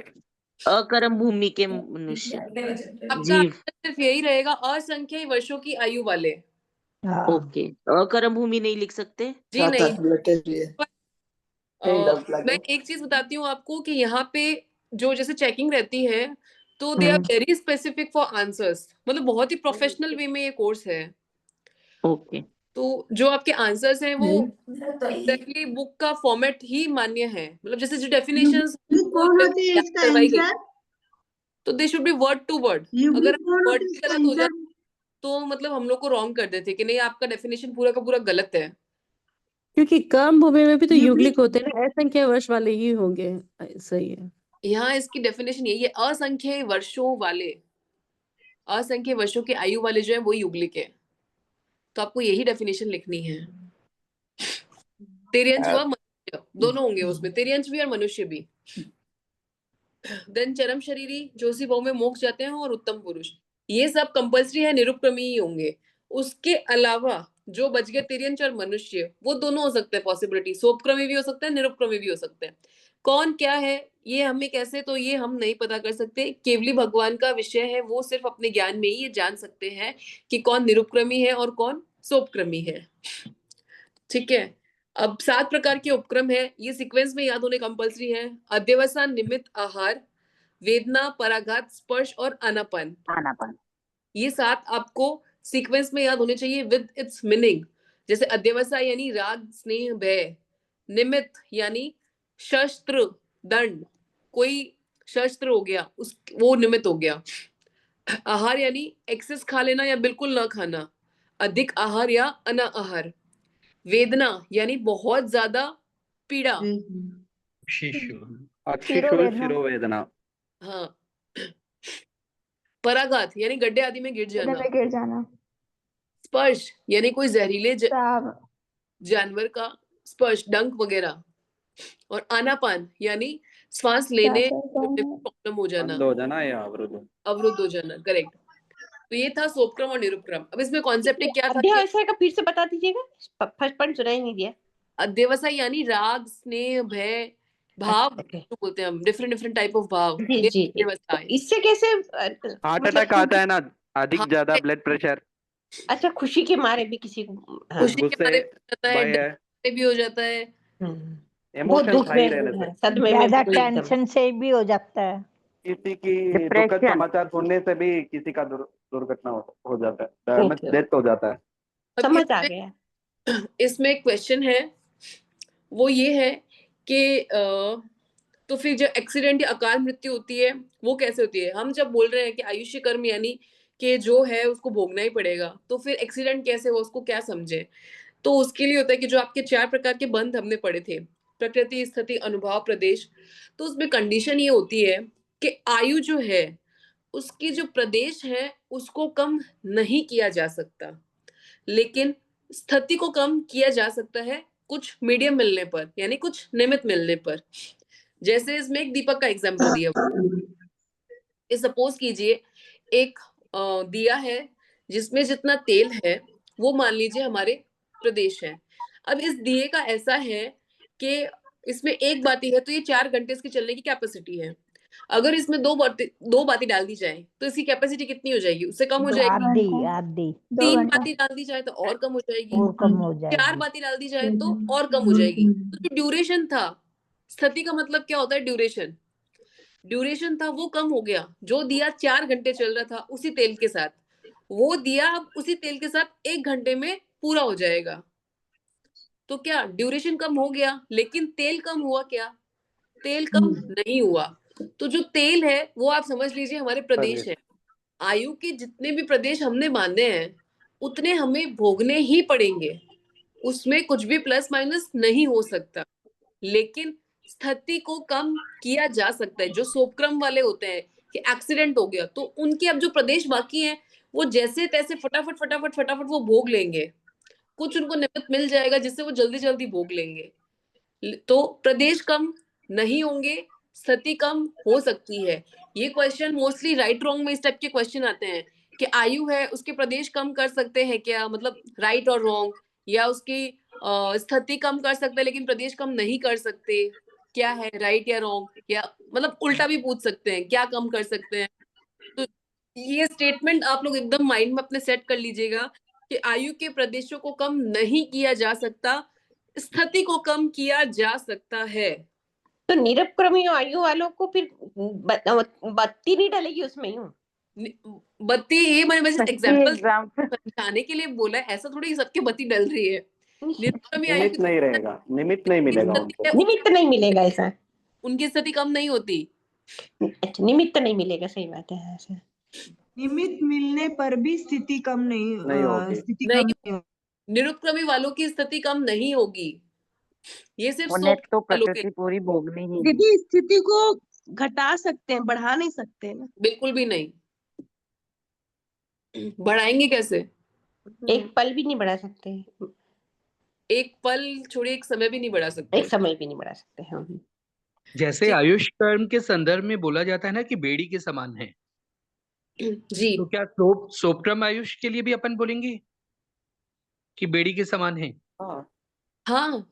अकर्म भूमि के मनुष्य, आपका जीव। सिर्फ यही रहेगा, असंख्य वर्षों की आयु वाले। ओके, अकर्म भूमि नहीं लिख सकते? जी नहीं। मैं एक चीज बताती हूँ आपको कि यहाँ पे जो जैसे चेकिंग रहती है तो they are very specific for answers, मतलब बहुत ही प्रोफेशनल वे में ये कोर्स है। ओके। तो जो आपके आंसर्स हैं वो एग्जैक्टली बुक का फॉर्मेट ही मान्य है, मतलब जैसे जो डेफिनेशंस यूबिक कौन होते हैं याद इसका करवाई गई, आंसर? तो they should be word to word. यूबिक अगर कौन वर्ड होते हैं भी इसका गलत हो आंसर? जाए तो मतलब हम लोग को रॉन्ग कर देते कि नहीं आपका डेफिनेशन पूरा का पूरा गलत है। क्योंकि काम भूमि में भी तो यूबिक युगलिक होते हैं ना, असंख्य वर्ष वाले ही होंगे। सही है। यहाँ इसकी डेफिनेशन यही है, असंख्य वर्षों वाले, असंख्य वर्षों की आयु वाले जो है वो युगलिक है। तो आपको यही डेफिनेशन लिखनी है। तिर्यंच व मनुष्य दोनों होंगे उसमें, तिर्यंच भी और मनुष्य भी। देन चरम शरीरी, जोशी बहु में मोक्ष जाते हैं, और उत्तम पुरुष, ये सब कंपल्सरी है, निरुपक्रमी ही होंगे। उसके अलावा जो बच गए तिर्यंच और मनुष्य, वो दोनों हो सकते हैं पॉसिबिलिटी, सोपक्रमी भी हो सकता है, निरुपक्रमी भी हो सकते हैं। कौन क्या है ये हमें कैसे, तो ये हम नहीं पता कर सकते, केवली भगवान का विषय है, वो सिर्फ अपने ज्ञान में ही ये जान सकते हैं कि कौन निरुपक्रमी है और कौन सोपक्रमी है। ठीक है, अब 7 प्रकार के उपक्रम है, ये सीक्वेंस में याद होने कंपल्सरी है। अध्यवसान, निमित्त, आहार, वेदना, पराघात, स्पर्श और आनापान। ये 7 आपको सीक्वेंस में याद होने चाहिए विद इट्स मीनिंग। जैसे अध्यवसा यानी राग, स्नेह, भय। निमित्त यानी शस्त्र, दंड, कोई शस्त्र हो गया उस, वो निमित्त हो गया। आहार यानी एक्सेस खा लेना या बिल्कुल ना खाना, अधिक आहार या अना आहार। वेदना यानी बहुत ज्यादा पीड़ा। अक्षिशूल शिरोवेदना। हाँ। पराघात यानी गड्ढे आदि में गिर गड्ढे जाना। में गिर जाना। स्पर्श यानी कोई जहरीले सांप। जानवर का स्पर्श, डंक वगैरह। और आनापान यानी श्वास लेने में प्रॉब्लम हो जाना, बंद हो जाना या अवरुद्ध हो जाना। करेक्ट। तो ये था सोपक्रम और निरुपक्रम। अब इसमें कॉन्सेप्ट क्या था? अध्यवसाय का फिर से बता दीजिएगा, फर्स्ट पॉइंट सुना ही नहीं दिया। अध्यवसाय यानी राग, स्नेह, भय, भाव जो बोलते हैं हम, डिफरेंट टाइप ऑफ भाव। जी जी। तो इससे कैसे हार्ट अटैक आता है ना, अधिक ज्यादा ब्लड प्रेशर। अच्छा, खुशी के मारे भी किसी को, खुशी के गुस्से, मारे भी हो जाता है, भय है, डर से भी हो जाता है, बहुत इमोशंस दुख हाई में, रहने से, सदमे में ज्यादा भी एकदम। टेंशन से भी हो जाता है। किसी की दुखद समाचार सुनने से भी किसी का दुर्घटना हो जाता है, डेथ हो जाता है। समझ आ गया। इसमें एक क्वेश्चन है, वो ये है कि तो फिर जो एक्सीडेंट या अकाल मृत्यु होती है वो कैसे होती है? हम जब बोल रहे हैं कि आयुष्य कर्म यानी कि जो है उसको भोगना ही पड़ेगा, तो फिर एक्सीडेंट कैसे हो, उसको क्या समझे? तो उसके लिए होता है कि जो आपके 4 प्रकार के बंध हमने पढ़े थे, प्रकृति, स्थिति, अनुभव, प्रदेश, तो उसमें कंडीशन ये होती है कि आयु जो है उसकी जो प्रदेश है उसको कम नहीं किया जा सकता, लेकिन स्थिति को कम किया जा सकता है कुछ मीडियम मिलने पर, यानी कुछ निमित्त मिलने पर। जैसे इसमें एक दीपक का एग्जाम्पल दिया, सपोज कीजिए एक दिया है जिसमें जितना तेल है वो मान लीजिए हमारे प्रदेश है। अब इस दिए का ऐसा है कि इसमें एक बाती है तो ये 4 घंटे इसकी चलने की कैपेसिटी है। अगर इसमें दो बाती डाल दी जाए तो इसकी कैपेसिटी कितनी हो जाएगी? उससे कम हो जाएगी। आधी 3 बाती डाल दी जाए तो और कम हो जाएगी। और कम हो 4 जाएगी। बाती डाल दी जाए तो और कम हो जाएगी। तो जो ड्यूरेशन था, स्थिति का मतलब क्या होता है? ड्यूरेशन था वो कम हो गया। जो दिया 4 घंटे चल रहा था उसी तेल के साथ, वो दिया अब उसी तेल के साथ 1 घंटे में पूरा हो जाएगा। तो क्या ड्यूरेशन कम हो गया, लेकिन तेल कम हुआ क्या? तेल कम नहीं हुआ। तो जो तेल है वो आप समझ लीजिए हमारे प्रदेश है। आयु के जितने भी प्रदेश हमने बांधे हैं उतने हमें भोगने ही पड़ेंगे, उसमें कुछ भी प्लस माइनस नहीं हो सकता। लेकिन स्थिति को कम किया जा सकता है। जो सोपक्रम वाले होते हैं कि एक्सीडेंट हो गया तो उनके अब जो प्रदेश बाकी हैं वो जैसे तैसे फटाफट वो भोग लेंगे, कुछ उनको निमित्त मिल जाएगा जिससे वो जल्दी जल्दी भोग लेंगे। तो प्रदेश कम नहीं होंगे, स्थिति कम हो सकती है। ये क्वेश्चन मोस्टली राइट रॉन्ग में इस टाइप के क्वेश्चन आते हैं कि आयु है उसके प्रदेश कम कर सकते हैं क्या, मतलब राइट और रॉन्ग, या उसकी स्थिति कम कर सकते हैं लेकिन प्रदेश कम नहीं कर सकते, क्या है राइट या रॉन्ग, या मतलब उल्टा भी पूछ सकते हैं क्या कम कर सकते हैं। तो ये स्टेटमेंट आप लोग एकदम माइंड में अपने सेट कर लीजिएगा कि आयु के प्रदेशों को कम नहीं किया जा सकता, स्थिति को कम किया जा सकता है। तो निरपक्रमी आयु वालों को फिर बत्ती नहीं डलेगी उसमें यूं? बत्ती ये मैंने सही एग्जाम्पल एग्जाम्पल समझाने के लिए बोला है, ऐसा थोड़ी सबके बत्ती डल रही है। निरुपद्रवी आयु निमित्त नहीं रहेगा, निमित्त नहीं मिलेगा उनको। निमित्त नहीं मिलेगा ऐसा। उनकी स्थिति कम नहीं होती। अच्छा, निमित्त नहीं मिलेगा, सही बात है ऐसा। निमित्त मिलने पर भी स्थिति कम नहीं होगी। स्थिति नहीं, कम नहीं होगी। निरुपद्रवी वालों की स्थिति कम नहीं होगी। ये सिर्फ उन्हें तो वालों के प्रकृति पूरी भोगनी ही है। दीदी स्थिति को घटा सकते हैं, बढ़ा नहीं सकते ना। बिल्कुल भी नहीं। बढ़ाएंगे कैसे? एक पल भी नहीं बढ़ा सकते, एक पल छोड़िए, एक समय भी नहीं बढ़ा सकते। एक समय भी नहीं बढ़ा सकते हम। जैसे आयुष कर्म के संदर्भ में बोला जाता है ना कि बेड़ी के समान है, जी, तो क्या सोपक्रम आयुष के लिए भी अपन बोलेंगे कि बेड़ी के समान है? हाँ,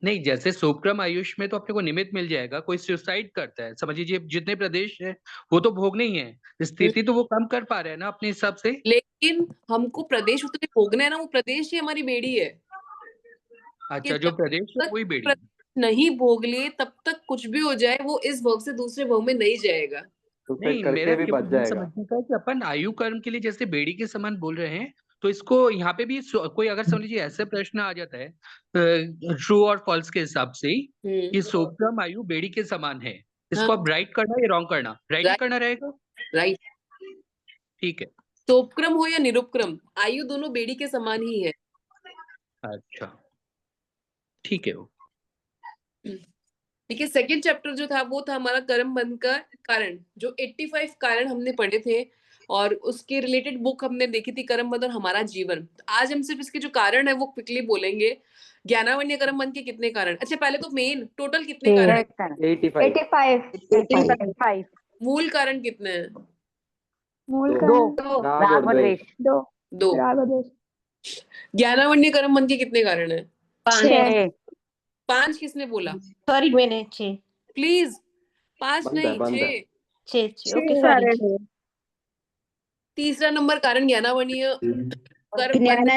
नहीं, जैसे सोपक्रम आयुष में तो अपने को निमित्त मिल जाएगा, कोई सुसाइड करता है, समझ लीजिए जितने प्रदेश है वो तो भोगने ही है, स्थिति तो वो कम कर पा रहे हैं ना अपने हिसाब से। लेकिन हमको प्रदेश उतने भोगना है ना, वो प्रदेश ही हमारी बेड़ी है। अच्छा, जो प्रदेश है वही बेड़ी। नहीं भोग लिए तब तक कुछ भी हो जाए, वो इस भोग से दूसरे भोग में नहीं जाएगा। नहीं, मेरा केवल ये समझने का है कि अपन आयु कर्म के लिए जैसे बेड़ी के समान बोल रहे हैं, तो इसको यहाँ पे भी कोई अगर समझ लीजिए ऐसे प्रश्न आ जाता है ट्रू और फॉल्स के हिसाब से कि सोपक्रम आयु बेड़ी के समान है, इसको अब राइट करना या रॉन्ग करना? राइट करना रहेगा। राइट, ठीक है। सोपक्रम हो या निरुपक्रम, आयु दोनों बेड़ी के समान ही है। अच्छा, ठीक है। देखिए, सेकंड चैप्टर जो था वो था हमारा कर्म बंध का कारण, जो 85 कारण हमने पढ़े थे और उसके रिलेटेड बुक हमने देखी थी, कर्म बंध और हमारा जीवन। आज हम सिर्फ इसके जो कारण है वो क्विकली बोलेंगे। ज्ञानावन्य कर्म बंध के कितने कारण? अच्छा, पहले तो मेन टोटल कितने कारण है? 85 मूल कारण कितने हैं? मूल दो, राग और द्वेष। दो राग और द्वेष। ज्ञानावन्य कर्म बंध के कितने कारण है? 6। 5 किसने बोला? सॉरी, मैंने 6। प्लीज, 5 नहीं, 6। Okay, sorry. तीसरा नंबर कारण ज्ञानावन्य कर्म ज्ञान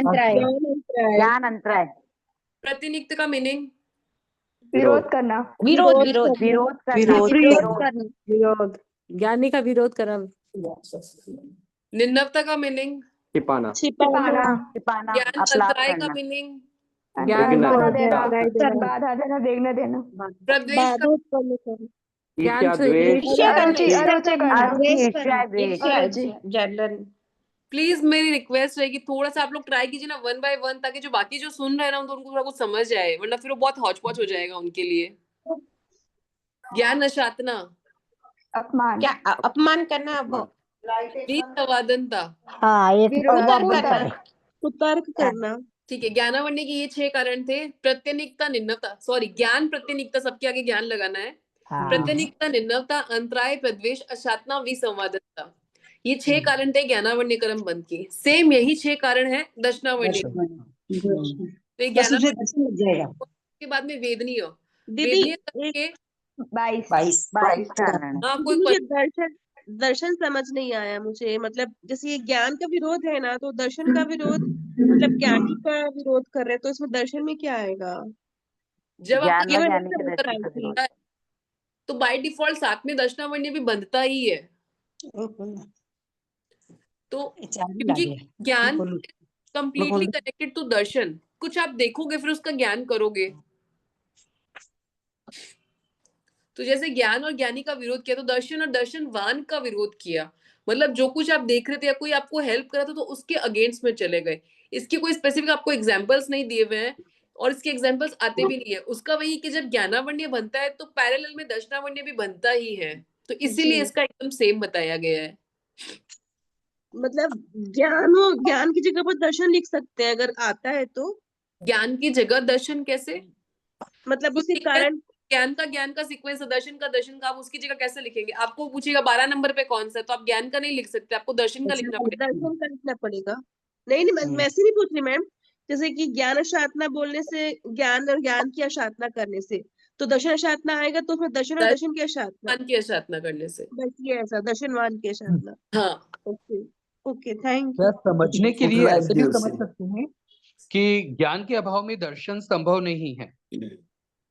अंतराय। प्रतिनियुक्त का मीनिंग विरोध करना। विरोध, ज्ञानी का विरोध करना। निन्नवता का मीनिंग छिपाना। ज्ञान अंतराय का मीनिंग बाधा देना, देखने देना। प्रद्वेष का प्लीज मेरी रिक्वेस्ट रहेगी, थोड़ा सा आप लोग ट्राई कीजिए ना 1 by 1, ताकि जो बाकी जो सुन रहे हैं ना उनको थोड़ा कुछ समझ आए, वरना फिर वो बहुत हौच पौच हो जाएगा उनके लिए। ज्ञान अशातना, अपमान, क्या अपमान करना? संवादनता, कुतर्क करना। ठीक है। ज्ञानावन्य के ये 6 कारण थे। प्रत्यनिकता, निन्नवता, सॉरी ज्ञान प्रत्यनिकता, सबके आगे ज्ञान लगाना है। प्रत्यनिकता, निन्नवता, अंतराय, प्रद्वेष, अशातना, विसंवादनता, ये 6 कारण थे ज्ञानावन्य कर्म बंध के। सेम यही 6 कारण है दर्शनावन्य। तो ज्ञानावन्य के बाद में वेदनीय, दीदी 22 हाँ, मुझे दर्शन समझ नहीं आया मुझे। मतलब जैसे ये ज्ञान का विरोध है ना, तो दर्शन का विरोध मतलब ज्ञानी का विरोध कर रहे हैं, तो इसमें दर्शन में क्या आएगा? जब आपका तो बाय डिफॉल्ट साथ में दर्शनावन्य भी बंधता ही है। तो क्योंकि ज्ञान कंप्लीटली कनेक्टेड टू दर्शन, कुछ आप देखोगे फिर उसका ज्ञान करोगे। तो जैसे ज्ञान और ज्ञानी का विरोध किया, तो दर्शन और दर्शनवान का विरोध किया। मतलब जो कुछ आप देख रहे थे या कोई आपको हेल्प करा था तो उसके अगेंस्ट में चले गए। इसके कोई स्पेसिफिक आपको एग्जांपल्स नहीं दिए हुए हैं और इसके एग्जांपल्स आते भी नहीं है। उसका वही कि जब ज्ञानावन्य बनता है तो पैरेलल में दर्शनावन्य भी बनता ही है, तो इसीलिए इसका एकदम सेम बताया गया है। मतलब ज्ञान की जगह पर दर्शन लिख सकते हैं अगर आता है तो। ज्ञान की जगह दर्शन कैसे? मतलब उसके कारण ज्ञान का सीक्वेंस है, दर्शन का आप उसकी जगह कैसे लिखेंगे? आपको पूछेगा 12 नंबर पे कौन सा है, तो आप ज्ञान का नहीं लिख सकते, आपको दर्शन का लिखना पड़ेगा। दर्शन का लिखना पड़ेगा। नहीं मैं ऐसे नहीं पूछ रही मैम, जैसे कि ज्ञान अशातना बोलने से, ज्ञान और ज्ञान की अशातना करने से तो दर्शन अशातना आएगा, तो फिर दर्शन और दर्शन की अशातना करने से बस ये ऐसा दर्शनवान की अशातना। हाँ, ओके थैंक यू। समझने के लिए ऐसे भी समझ सकते हैं कि ज्ञान के अभाव में दर्शन संभव नहीं है,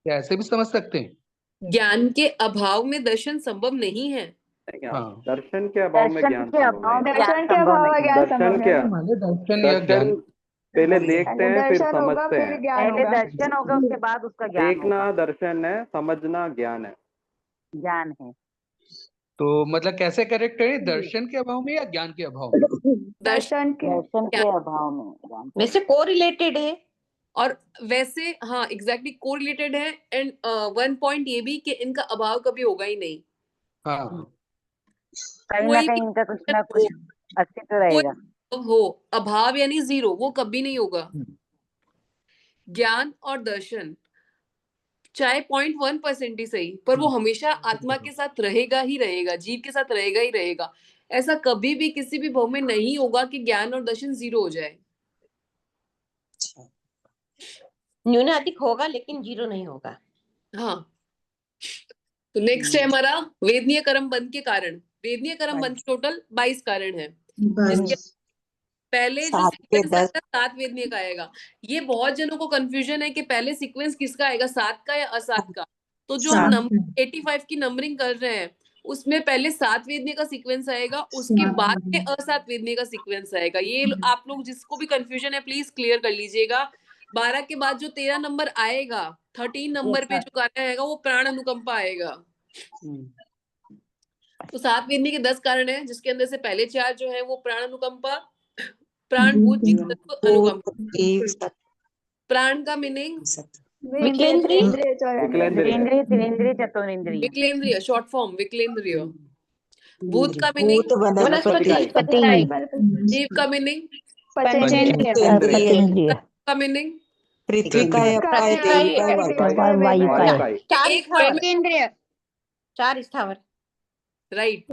क्या ऐसे भी समझ सकते हैं? ज्ञान के अभाव में दर्शन संभव नहीं है। हाँ दर्शन के अभाव में दर्शन ज्ञान के संभव अभाव नहीं। में ज्ञान दर्शन के संभव अभाव नहीं है। ज्ञान दर्शन संभव क्या, नहीं। माने दर्शन या दर्शन ज्ञान पहले नहीं। देखते पहले हैं फिर दर्शन होगा समझते फिर हैं। ज्ञान पहले होगा। दर्शन होगा उसके बाद उसका ज्ञान देखना होगा। दर्शन है, समझना ज्ञान है। ज्ञान है। तो मतलब कैसे करेक्ट है, दर्शन के अभाव में या ज्ञान के अभाव में? दर्शन के दर्शन के अभाव में ज्ञान। वैसे कोरिलेटेड है। और वैसे हाँ एग्जैक्टली कोरिलेटेड है। एंड वन पॉइंट ये भी कि इनका अभाव कभी होगा ही नहीं। हाँ कहीं ना कोई कहीं भी इनका कुछ ना कुछ अस्तित्व रहेगा। हो अभाव यानी जीरो, वो कभी नहीं होगा। ज्ञान और दर्शन चाहे 0.1% ही सही, पर वो हमेशा आत्मा के साथ रहेगा ही रहेगा, जीव के साथ रहेगा ही रहेगा। ऐसा कभी भी किसी भी भाव में नहीं होगा कि ज्ञान और दर्शन जीरो हो जाए। न्यूनाधिक होगा लेकिन जीरो नहीं होगा। हाँ तो नेक्स्ट है हमारा वेदनीय कर्म बंध के कारण। वेदनीय कर्म बंध टोटल 22 कारण है, जिसके पहले जो 7 के सीक्वेंस 10 आएगा 7 वेदनीय का आएगा। ये बहुत जनों को कंफ्यूजन है कि पहले सीक्वेंस किसका आएगा, 7 का या असात का। तो जो हम नंबर 85 की नंबरिंग कर रहे हैं उसमें पहले 7 वेदनीय का सीक्वेंस आएगा, उसके बाद में असात वेदनीय का सीक्वेंस आएगा। ये आप लोग जिसको भी कंफ्यूजन है प्लीज क्लियर कर लीजिएगा। 12 के बाद जो 13 नंबर आएगा, 13 नंबर पे जो कारण आएगा वो प्राण अनुकंपा आएगा। तो 7 वेदनीय के 10 कारण है, जिसके अंदर से पहले 4 जो है वो प्राण अनुकंपा, प्राण, भूत, जीव, सत्व, अनुकंपा। प्राण का मीनिंग विकेंद्रीय, द्विंद्रिय, तिरिंद्रिय, चतुरिंद्रिय। विकलेंद्रिय, शॉर्ट फॉर्म विकलेंद्रिय। भूत का मीनिंग भूत वनस्पति, जीव का मीनिंग पंचेंद्रिय। का मीनिंग पृथ्वी का है, अपाय, तेल का है, वायु का है। चार एक स्थावर, वर्ड में चार स्थावर। राइट।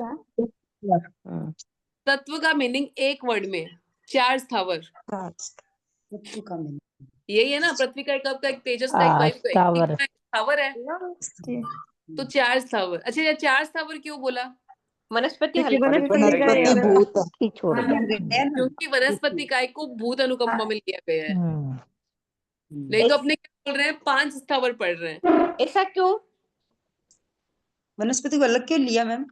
तत्व का मीनिंग एक वर्ड में 4 स्थावर। यही है ना, पृथ्वी का एक कप का, एक तेजस का, एक वायु का, एक स्थावर है। तो 4 स्थावर। अच्छा ये 4 स्थावर क्यों बोला? वनस्पति वनस्पति भूत क्योंकि वनस्पति काय को भूत अनुकंपा में लिया गया है। नहीं तो अपने क्या बोल रहे हैं, 5 स्थावर पढ़ रहे हैं। ऐसा क्यों? वनस्पति को अलग क्यों लिया मैम?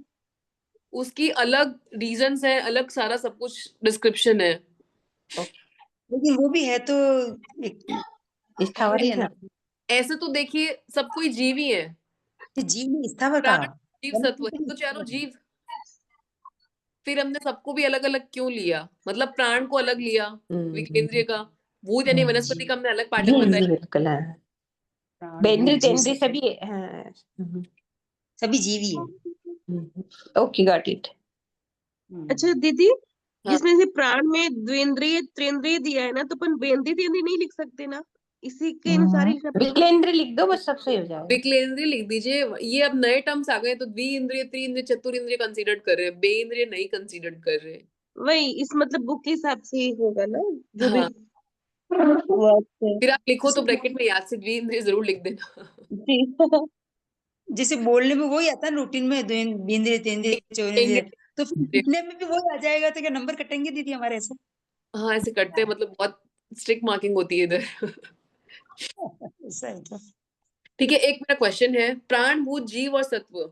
उसकी अलग रीजंस है, अलग सारा सब कुछ डिस्क्रिप्शन है। लेकिन वो भी है तो एक स्थावर ही है ना। ऐसे तो देखिए सब कोई जीव ही है। जीव नहीं, स्थावर प्राण, का जीव, सत्व, तो चारों जीव। फिर हमने सबको भी अलग अलग क्यों लिया? मतलब प्राण को अलग लिया विकेंद्रिय का, भूत यानी वनस्पति का हमने अलग पार्ट बताया। बेंद्री तेंद्री सभी सभी जीव ही है। Okay got it. अच्छा दीदी, जिसमें से प्राण में द्विंद्रिय त्रिंद्रिय दिया है ना, तो अपन बेंद्री तेंद्री नहीं लिख सकते ना? इसी के अनुसार ही लिखना पड़ेगा। विकलेंद्रिय लिख दो बस, सब सही हो जाएगा। विकलेंद्रिय लिख दीजिए। ये अब नए टर्म्स आ गए तो द्विइंद्रिय, त्रिइंद्रिय, चतुरिंद्रिय कंसीडर कर रहे हैं, बेइंद्रिय नहीं कंसीडर कर रहे हैं। वही इस मतलब बुक के हिसाब से ही होगा ना जो हाँ। भी। फिर आप लिखो तो ब्रैकेट में याद से द्विइंद्रिय जरूर लिख देना। जैसे बोलने में वही आता है रूटीन में, द्विंद्रिय, तेंद्रिय, चौरिंद्रिय, तो फिर लिखने में भी वही आ जाएगा। तो क्या नंबर कटेंगे दीदी हमारे ऐसे? हाँ ऐसे करते हैं, मतलब बहुत स्ट्रिक्ट मार्किंग होती है इधर। ठीक है, एक मेरा क्वेश्चन है। प्राण, भूत, जीव और सत्व,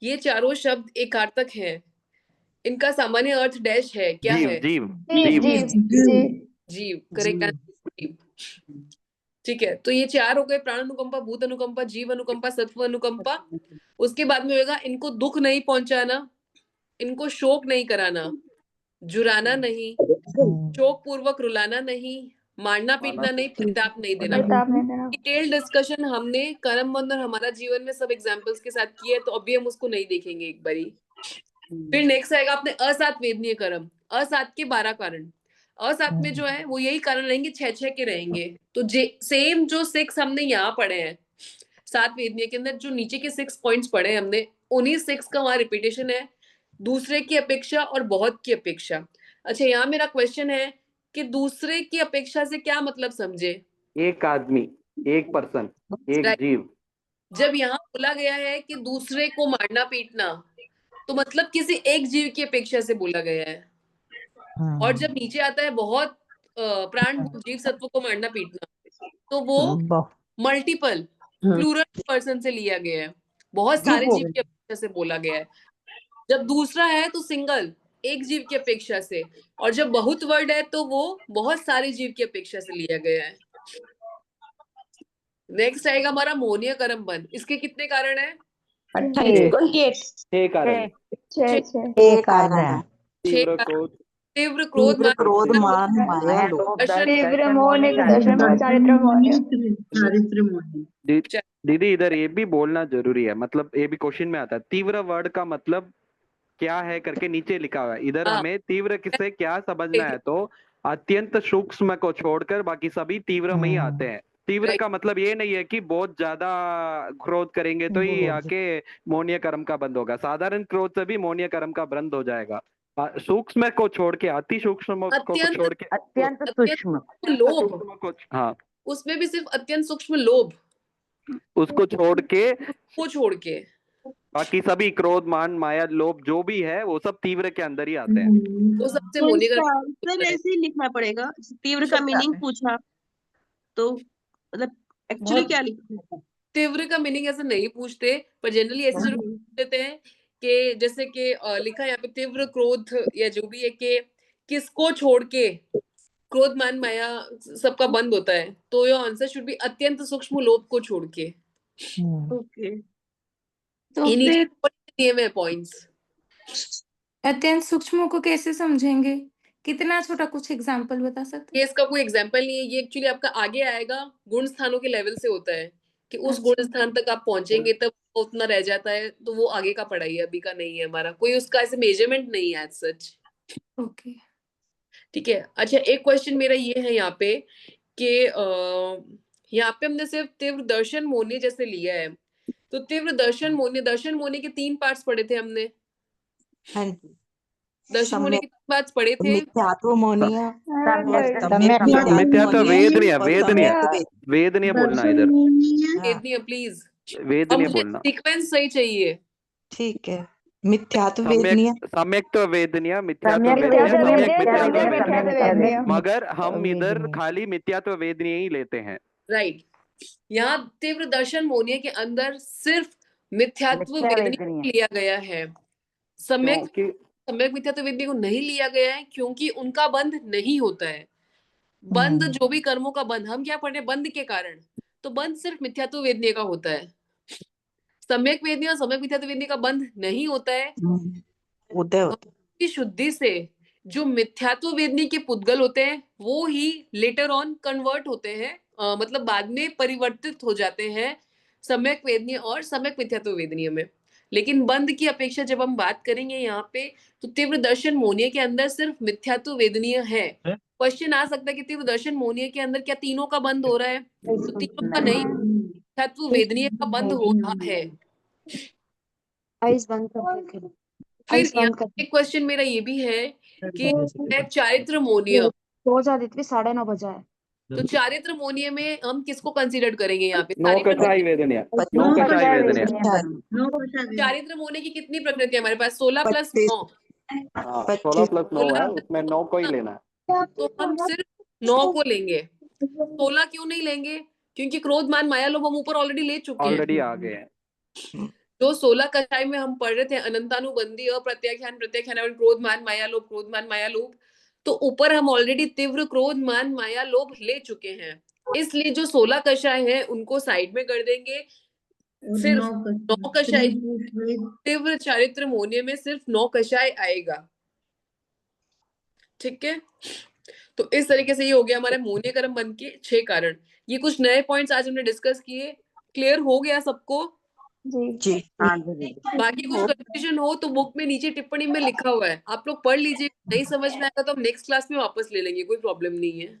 ये चारों शब्द एकार्थक हैं। इनका सामान्य अर्थ डैश है, क्या जीव, है? जीव, जीव, करेक्ट आंसर जीव। ठीक है, तो ये 4 हो गए, प्राण अनुकंपा, भूत अनुकंपा, जीव अनुकंपा, सत्व अनुकंपा। उसके बाद में होगा इनको दुख नहीं पहुंचाना, इनको शोक नहीं कराना, जुराना नहीं, शोक पूर्वक रुलाना नहीं, मारना पीटना नहीं, प्रताप नहीं देना। डिटेल डिस्कशन हमने कर्म बंध और हमारा जीवन में सब एग्जांपल्स के साथ किया है, तो अभी हम उसको नहीं देखेंगे एक बारी। फिर नेक्स्ट आएगा अपने असात वेदनीय कर्म। असात के 12 कारण। असात में जो है वो यही कारण रहेंगे, 6 के रहेंगे। तो सेम जो 6 हमने यहाँ पढ़े हैं 7 वेदनीय के अंदर, जो नीचे के 6 पॉइंट्स पढ़े हैं हमने, उन्हीं 6 का वहां रिपीटेशन है, दूसरे की अपेक्षा और बहुत की अपेक्षा। अच्छा यहाँ मेरा क्वेश्चन है कि दूसरे की अपेक्षा से क्या मतलब समझे? एक आदमी, एक पर्सन, एक जीव। जब यहाँ बोला गया है कि दूसरे को मारना पीटना, तो मतलब किसी एक जीव की अपेक्षा से बोला गया है। और जब नीचे आता है बहुत प्राण, जीव, सत्व को मारना पीटना, तो वो मल्टीपल प्लूरल पर्सन से लिया गया है, बहुत सारे जीव की अपेक्षा से बोला गया है। जब दूसरा है तो सिंगल, एक जीव की अपेक्षा से, और जब बहुत वर्ड है तो वो बहुत सारे जीव की अपेक्षा से लिया गया है। नेक्स्ट आएगा हमारा मोहनीय कर्म बंध। इसके कितने कारण है? 6 कारण। कारण तीव्र क्रोध, तीव्र क्रोध, क्रोध मान माया लोभ। तीव्र मोह एक दर्शन चारित्र मोह। चारित्र मोह। दीदी इधर ये भी बोलना जरूरी है, मतलब ये भी क्वेश्चन में आता है, तीव्र वर्ड का मतलब क्या है करके नीचे लिखा हुआ है। इधर हाँ। हमें तीव्र किससे क्या समझना है, तो अत्यंत सूक्ष्म को छोड़कर बाकी सभी तीव्र में ही आते हैं। तीव्र का मतलब ये नहीं है कि बहुत ज्यादा क्रोध करेंगे तो ही आके मोहनीय कर्म का बंद होगा। साधारण क्रोध से भी मोहनीय कर्म का बंद हो जाएगा। सूक्ष्म को छोड़ के, अति सूक्ष्म को छोड़ के, अत्यंत सूक्ष्म लोभ, सूक्ष्म को, हाँ, उसमें भी सिर्फ अत्यंत सूक्ष्म लोभ, उसको छोड़ के वो छोड़ के बाकी सभी क्रोध मान माया लोभ जो भी है वो सब तीव्र के अंदर ही आते हैं। तो सबसे तो मोहनीय इसका कर्म आंसर ऐसे ही लिखना पड़ेगा। तीव्र का मीनिंग पूछा तो मतलब एक्चुअली क्या लिखना है? तीव्र का मीनिंग ऐसे नहीं पूछते, पर जनरली ऐसे जरूर पूछ देते हैं कि जैसे कि लिखा है यहाँ पे तीव्र क्रोध या जो भी है कि किसको छोड़ के क्रोध मान माया सबका बंद होता है, तो योर आंसर शुड बी अत्यंत सूक्ष्म लोभ को छोड़ के। ओके, तो ये नीचे फिर दिए हुए पॉइंट्स। अत्यंत सूक्ष्म को कैसे समझेंगे? कितना छोटा कुछ एग्जांपल बता सकते ये इसका कोई एग्जाम्पल नहीं है, ये एक्चुअली आपका आगे आएगा गुण स्थानों के लेवल से होता है कि उस गुण स्थान तक आप पहुंचेंगे तब उतना रह जाता है, तो वो आगे का पढ़ाई है, अभी का नहीं है हमारा, कोई उसका ऐसे मेजरमेंट नहीं है एज सच। ओके ठीक है। अच्छा, एक क्वेश्चन मेरा ये है यहाँ पे कि यहाँ पे हमने सिर्फ तीव्र दर्शन मोहनीय जैसे लिया है, तो तीव्र दर्शन मोहनीय के 3 पार्ट्स पढ़े थे हमने। हाँ दर्शन मोहनीय के 3 पार्ट्स पढ़े थे। मिथ्यात्व मोहनीय, मिथ्यात्व वेदनीय, वेदनीय बोलना इधर, वेदनीय प्लीज, वेदनीय बोलना। सीक्वेंस सही चाहिए। ठीक है, मिथ्यात्व वेदनीय, सम्यक तो वेदनीय, मिथ्यात्व वेदनीय, मगर हम इधर खाली मिथ्यात्व वेदनीय ही लेते हैं। राइट, यहाँ तीव्र दर्शन मोहनीय के अंदर सिर्फ मिथ्यात्व वेदनीय लिया गया है, सम्यक मिथ्यात्व वेदनीय को नहीं लिया गया है, क्योंकि उनका बंध नहीं होता है। बंध जो भी कर्मों का बंध, हम क्या पढ़ रहे हैं, बंध के कारण, तो बंध सिर्फ मिथ्यात्व वेदनीय का होता है। सम्यक वेदनीय और सम्यक मिथ्यात्व वेदनीय का बंध नहीं होता है। की शुद्धि से जो मिथ्यात्व वेदनीय के पुद्गल होते हैं वो ही लेटर ऑन कन्वर्ट होते हैं, मतलब बाद में परिवर्तित हो जाते हैं सम्यक वेदनीय और सम्यक मिथ्यात्व वेदनीय में। लेकिन बंध की अपेक्षा जब हम बात करेंगे यहाँ पे, तो तीव्र दर्शन मोहनीय के अंदर सिर्फ मिथ्यात्व वेदनीय है। क्वेश्चन आ सकता है कि तीव्र दर्शन मोहनीय के अंदर क्या तीनों का बंद हो रहा है, तो तीनों का नहीं, मिथ्यात्व वेदनीय का बंद हो रहा है। फिर यहाँ एक क्वेश्चन मेरा ये भी है कि चारित्र मोहनीय, 9:30 बजा है, तो चारित्र मोहनीय में हम किसको कंसीडर करेंगे यहाँ पे? चारित्र मोहनीय की कितनी प्रकृति है हमारे पास? 16 + 9। 16 + 9 है, उसमें 9 को ही लेना है, तो हम सिर्फ 9 को लेंगे। 16 क्यों नहीं लेंगे? क्योंकि क्रोध मान माया लोभ हम ऊपर ऑलरेडी ले चुके हैं, ऑलरेडी आ गए हैं। जो 16 कक्षाएं में हम पढ़ रहे थे, अनंतानुबंधी, अप्रत्याख्यान, प्रत्याख्यान और क्रोध मान माया लोभ, तो ऊपर हम ऑलरेडी तीव्र क्रोध मान माया लोभ ले चुके हैं। इसलिए जो 16 कक्षाएं हैं उनको साइड में कर देंगे, सिर्फ 9 कक्षाएं, तीव्र चारित्र मोहनीय में सिर्फ 9 कक्षाएं आएगा। ठीक है, तो इस तरीके से ये हो गया हमारे मोहनीय कर्म बंध के 6 कारण। ये कुछ नए पॉइंट्स आज हमने डिस्कस किए। क्लियर हो गया सबको? जी। बाकी कुछ कंफ्यूजन हो तो बुक में नीचे टिप्पणी में लिखा हुआ है, आप लोग पढ़ लीजिए। नहीं समझ में आएगा तो हम नेक्स्ट क्लास में वापस ले लेंगे, कोई प्रॉब्लम नहीं है।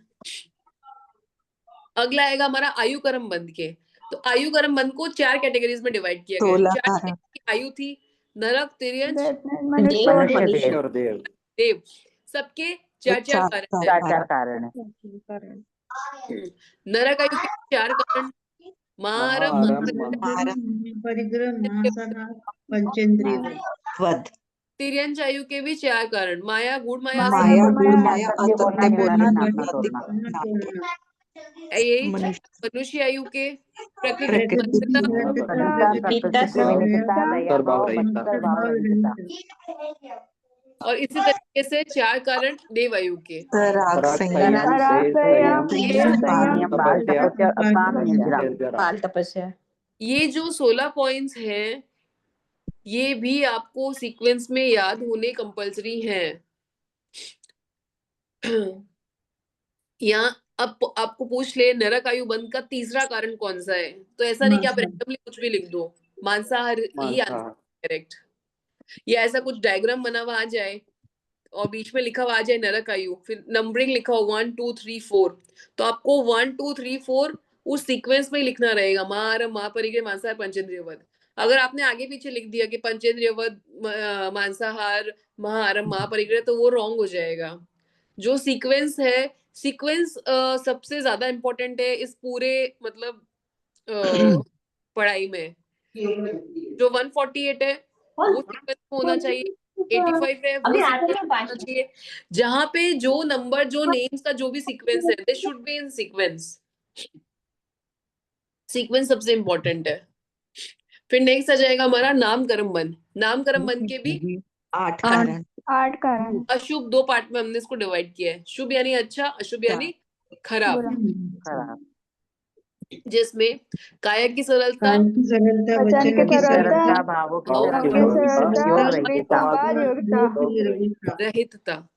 अगला आएगा हमारा आयु कर्म बंध के। तो आयु कर्म बंध को 4 कैटेगरीज में डिवाइड किया गया। 4 आयु थी, नरक, तिर्यंच, मनुष्य और देव, सबके 4 कारण है। नरक आयु के 4 कारण, तिर्यंच आयु के भी 4 कारण, माया, गूढ़ माया, यही मनुष्य आयु के प्रकृति और इसी तरीके से 4 कारण देव आयु के। बाल तपस्या। ये जो 16 पॉइंट्स हैं ये भी आपको सीक्वेंस में याद होने कंपलसरी हैं। यहाँ अब आपको पूछ ले नरक आयु बंध का तीसरा कारण कौन सा है, तो ऐसा नहीं कि आप रैंडमली कुछ भी लिख दो, मांसाहार ही आंसर करेक्ट, या ऐसा कुछ डायग्राम बना हुआ आ जाए और बीच में लिखा हुआ आ जाए नरक आयु, फिर नंबरिंग लिखा हो 1 2 3 4, तो आपको 1 2 3 4 उस सीक्वेंस में ही लिखना रहेगा, महाआरम महापरिग्रह मांसाहार पंचेंद्रिय वध। अगर आपने आगे पीछे लिख दिया कि पंचेंद्रिय वध मांसाहार महाआरम महापरिग्रह तो वो रॉन्ग हो जाएगा। जो सीक्वेंस है, सीक्वेंस सबसे ज्यादा इम्पोर्टेंट है इस पूरे मतलब पढ़ाई में। जो 148 है वो सीक्वेंस होना चाहिए, 85 है वो सीक्वेंस होना चाहिए, जहां पे जो नंबर जो नेम्स का जो भी सीक्वेंस है दे should be in sequence. Sequence सबसे इम्पोर्टेंट है। फिर नेक्स्ट आ जाएगा हमारा नाम कर्म बन। नाम कर्म बन के भी 8 कारण। अशुभ 2 पार्ट में हमने इसको डिवाइड किया है, शुभ यानी अच्छा, अशुभ यानी खराब। जिसमें काया की सरलता, वचन की सरलता, भावों रहितता,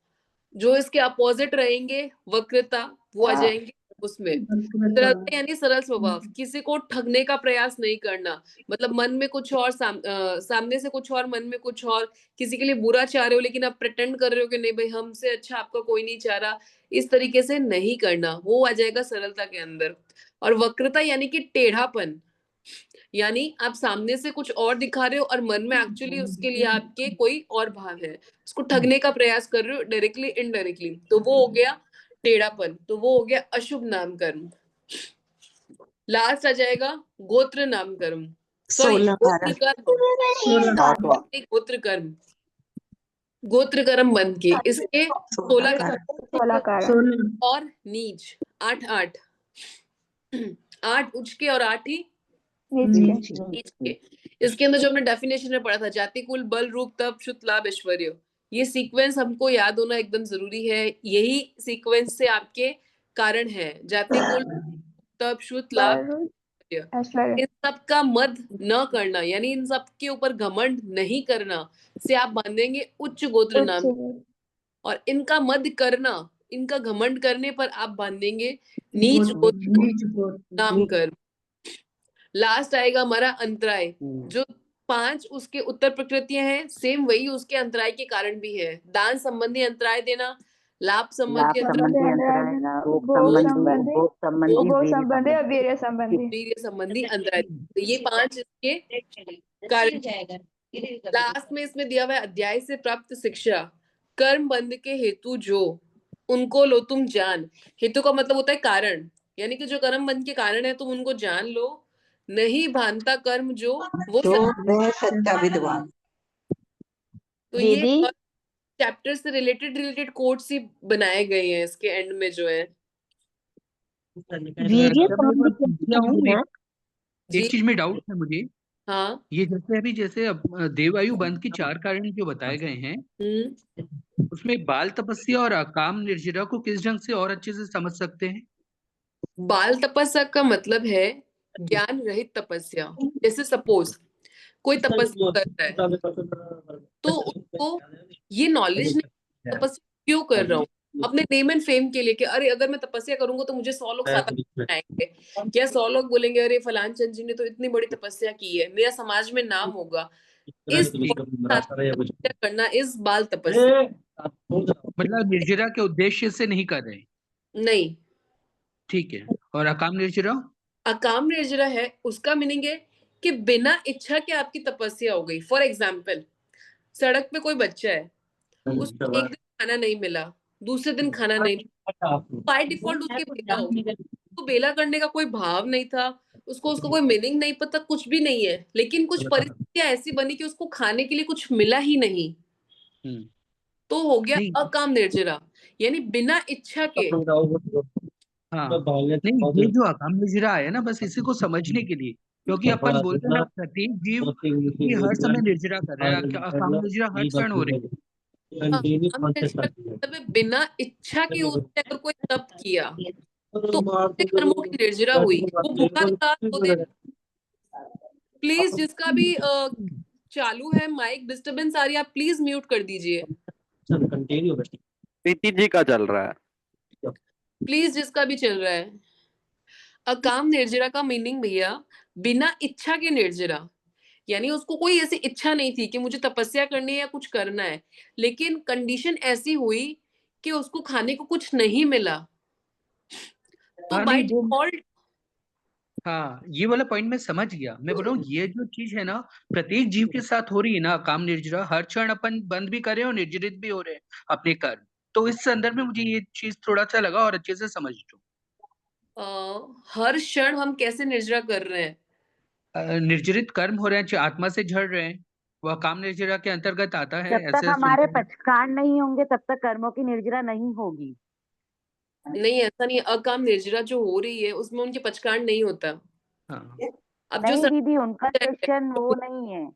जो इसके अपोजिट रहेंगे वक्रता वो आ जाएंगे उसमें। सरलता यानी सरल स्वभाव, किसी को ठगने का प्रयास नहीं करना, मतलब मन में कुछ और सामने से कुछ और मन में कुछ और, किसी के लिए बुरा चाह रहे हो लेकिन आप प्रिटेंड कर रहे हो कि नहीं भाई हमसे अच्छा आपका कोई नहीं चाह रहा, इस तरीके से नहीं करना, वो आ जाएगा सरलता के अंदर। और वक्रता यानी कि टेढ़ापन, यानी आप सामने से कुछ और दिखा रहे हो और मन में एक्चुअली उसके लिए आपके कोई और भाव है, उसको ठगने का प्रयास कर रहे हो डायरेक्टली इनडायरेक्टली, तो वो हो गया टेढ़ापन, तो वो हो गया अशुभ नामकर्म। लास्ट आ जाएगा गोत्र नामकर्म, सॉरी गोत्र कर्म, गोत्र कर्म बंद के इसके 16 कारण और नीच 8 उच्च के और 8 ही नीच के। इसके अंदर जो हमने डेफिनेशन में पढ़ा था जाति कुल बल रूप तप शुद्ध लाभ ऐश्वर्य, ये सीक्वेंस हमको याद होना एकदम जरूरी है। यही सीक्वेंस से आपके कारण है, जाति कुल तप शुद्ध लाभ, इन सब का मद न करना यानी इन सब के ऊपर घमंड नहीं करना से आप बांधेंगे उच्च गोत्र नाम, और इनका मद करना, इनका घमंड करने पर आप बांधेंगे नीच गोत्र नाम कर्म। लास्ट आएगा हमारा अंतराय, जो 5 उसके उत्तर प्रकृतियां हैं, सेम वही उसके अंतराय के कारण भी है। दान संबंधी अंतराय देना, लाभ संबंधी वीर्य संबंधी अंतराय, तो ये 5 इसके कारण। लास्ट में इसमें दिया हुआ है अध्याय से प्राप्त शिक्षा, कर्म बंध के हेतु जो उनको लो तुम जान। हेतु का मतलब होता है कारण, यानी कि जो कर्म बंध के कारण है तुम उनको जान लो, नहीं भानता कर्म जो वो सत्ता विद्वान। तो ये चैप्टर से रिलेटेड कोट्स ही बनाए गए हैं इसके एंड में जो है। एक चीज में डाउट है मुझे, हाँ ये जैसे अब देवायु बंध के 4 कारण जो बताए गए हैं उसमें बाल तपस्या और अकाम निर्जरा को किस ढंग से और अच्छे से समझ सकते हैं? बाल तपस्या का मतलब है ज्ञान रहित तपस्या। जैसे सपोज कोई तपस्या कर रहा है तो उसको ये नॉलेज नहीं तपस्या क्यों कर रहा हूँ, अपने नेम एंड फेम के लिए कि अरे अगर मैं तपस्या करूंगा तो मुझे 100 लोग साथ आएंगे, क्या 100 लोग बोलेंगे अरे फलान चंद जी ने तो इतनी बड़ी तपस्या की है, मेरा समाज में नाम होगा। इस तपस्या करना इस बाल तपस्या, मतलब निर्जरा के उद्देश्य से नहीं कर रहे? नहीं। ठीक है। और अकाम निर्जरा? अकाम निर्जरा है उसका मीनिंग है कि बिना इच्छा के आपकी तपस्या हो गई। फॉर एग्जाम्पल सड़क पे कोई बच्चा है, उसको एक दिन खाना नहीं मिला, दूसरे दिन खाना नहीं मिला, बाय डिफॉल्ट उसके बेला हो गया। उसको बेला करने का कोई भाव नहीं था, उसको कोई मीनिंग नहीं पता, कुछ भी नहीं है, लेकिन कुछ परिस्थितियां ऐसी बनी कि उसको खाने के लिए कुछ मिला ही नहीं, तो हो गया अकाम निर्जरा, यानी बिना इच्छा के हाँ नहीं, ये जो अकाम निर्जरा है ना, बस इसी को समझने के लिए, क्योंकि अपन बोलते हैं ना प्रत्येक जीव की हर समय निर्जरा कर रहा है, अकाम निर्जरा हर क्षण हो रही है। हाँ, हम निर्जरा मतलब है बिना इच्छा के उसने अगर कोई तप किया तो उसके कर्मों की निर्जरा हुई, वो भूखा था 2 दिन। प्लीज जिसका भी चालू है माइक, डिस्टरबेंस आ रही है, आप प्लीज म्यूट कर दीजिए। प्रीति जी का चल रहा है। प्लीज जिसका भी चल रहा है। अकाम निर्जरा का मीनिंग भैया बिना इच्छा के निर्जरा, यानी उसको कोई ऐसी इच्छा नहीं थी कि मुझे तपस्या करनी है या कुछ करना है, लेकिन कंडीशन ऐसी हुई कि उसको खाने को कुछ नहीं मिला, तो हाँ बाय नहीं वो डिफॉल्ट हाँ ये वाला पॉइंट मैं समझ गया। मैं बोल रहा हूँ ये जो चीज है ना प्रत्येक जीव के साथ हो रही है ना, काम निर्जरा, हर क्षण अपन बंद भी कर रहे हैं और निर्जरित भी हो रहे हैं अपने कर्म। तो इस संदर्भ में मुझे ये चीज थोड़ा सा लगा और अच्छे से समझ लो। हर क्षण हम कैसे निर्जरा कर रहे हैं? निर्जरित कर्म हो रहे हैं, चाहे आत्मा से झड़ रहे हैं, वह काम निर्जरा के अंतर्गत आता है, जब तक ऐसे हमारे सुनते हैं। पचकांड नहीं होंगे तब तक कर्मों की निर्जरा नहीं होगी। नहीं ऐसा नहीं है, अकाम निर्जरा जो हो रही है उसमें उनके पचकांड नहीं होता। हाँ अब जो नहीं दीदी, उनका क्वेश्चन वो नहीं है।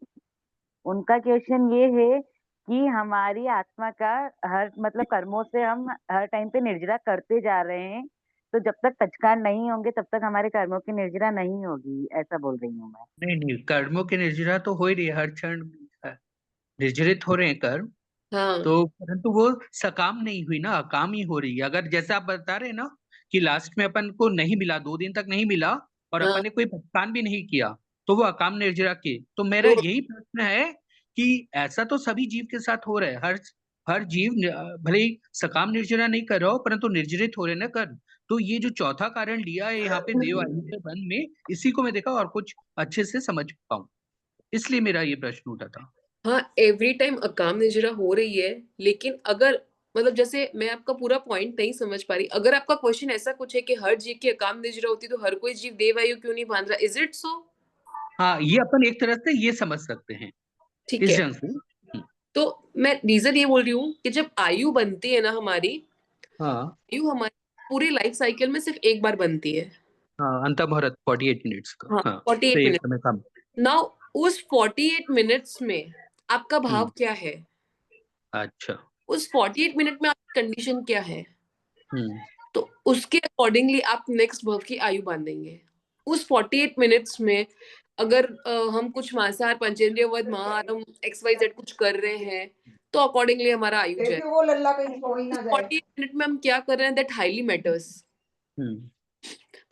उनका क्वेश्चन ये है कि हमारी आत्मा का हर मतलब कर्मों से हम हर टाइम पे निर्जरा करते जा रहे हैं, तो जब तक पचकांड नहीं होंगे तब तक हमारे कर्मों की निर्जरा नहीं होगी, ऐसा बोल रही हूँ मैं। नहीं नहीं, कर्मों की निर्जरा तो हो ही रही है, हर क्षण निर्जरित हो रहे हैं कर्म। हाँ तो परंतु वो सकाम नहीं हुई ना, अकाम ही हो रही है। अगर जैसे आप बता रहे हैं ना कि लास्ट में अपन को नहीं मिला, 2 दिन तक नहीं मिला और हाँ अपन ने कोई भुगतान भी नहीं किया, तो वो अकाम निर्जरा के। तो मेरा यही प्रश्न है कि ऐसा तो सभी जीव के साथ हो रहा है, हर जीव भले ही सकाम निर्जरा नहीं कर रहा हो परंतु निर्जरित हो रहे ना कर्म। तो ये जो चौथा कारण लिया है यहाँ पे देव आयु के वन में, इसी को मैं देखा और कुछ अच्छे से समझ पाऊं, इसलिए मेरा ये प्रश्न उठा था। हाँ एवरी टाइम अकाम निर्जरा हो रही है, लेकिन अगर मतलब जैसे मैं आपका पूरा पॉइंट नहीं समझ पा रही, अगर आपका क्वेश्चन ऐसा कुछ है कि हर जीव की अकाम निर्जरा होती तो हर कोई जीव देवायु क्यों नहीं बांध रहा, इज इट सो? हाँ ये अपन एक तरह से ये समझ सकते हैं ठीक इस है, ढंग से। तो मैं रीजन ये बोल रही हूँ कि जब आयु बनती है ना हमारी, हाँ आयु हमारी पूरी लाइफ साइकिल में सिर्फ एक बार बनती है। हाँ अंत मुहूर्त 48 मिनट्स का। हाँ हाँ 48 तो एक मिनट। समय कम। नाउ उस 48 मिनट्स में आपका भाव क्या है? अच्छा। उस 48 मिनट में आपकी कंडीशन क्या है? हम्म तो उसके अकॉर्डिंगली आप नेक्स्ट भाव की आयु बांधेंगे। उस 48 मिनट्स में अगर हम कुछ मांसाहार पंचेंद्रिय वध महाआरम XYZ कुछ कर रहे हैं तो अकॉर्डिंगली हमारा आयु जाए। वो लल्ला कहीं सो ही ना जाए। 48 मिनट में हम क्या कर रहे हैं दैट हाईली मैटर्स।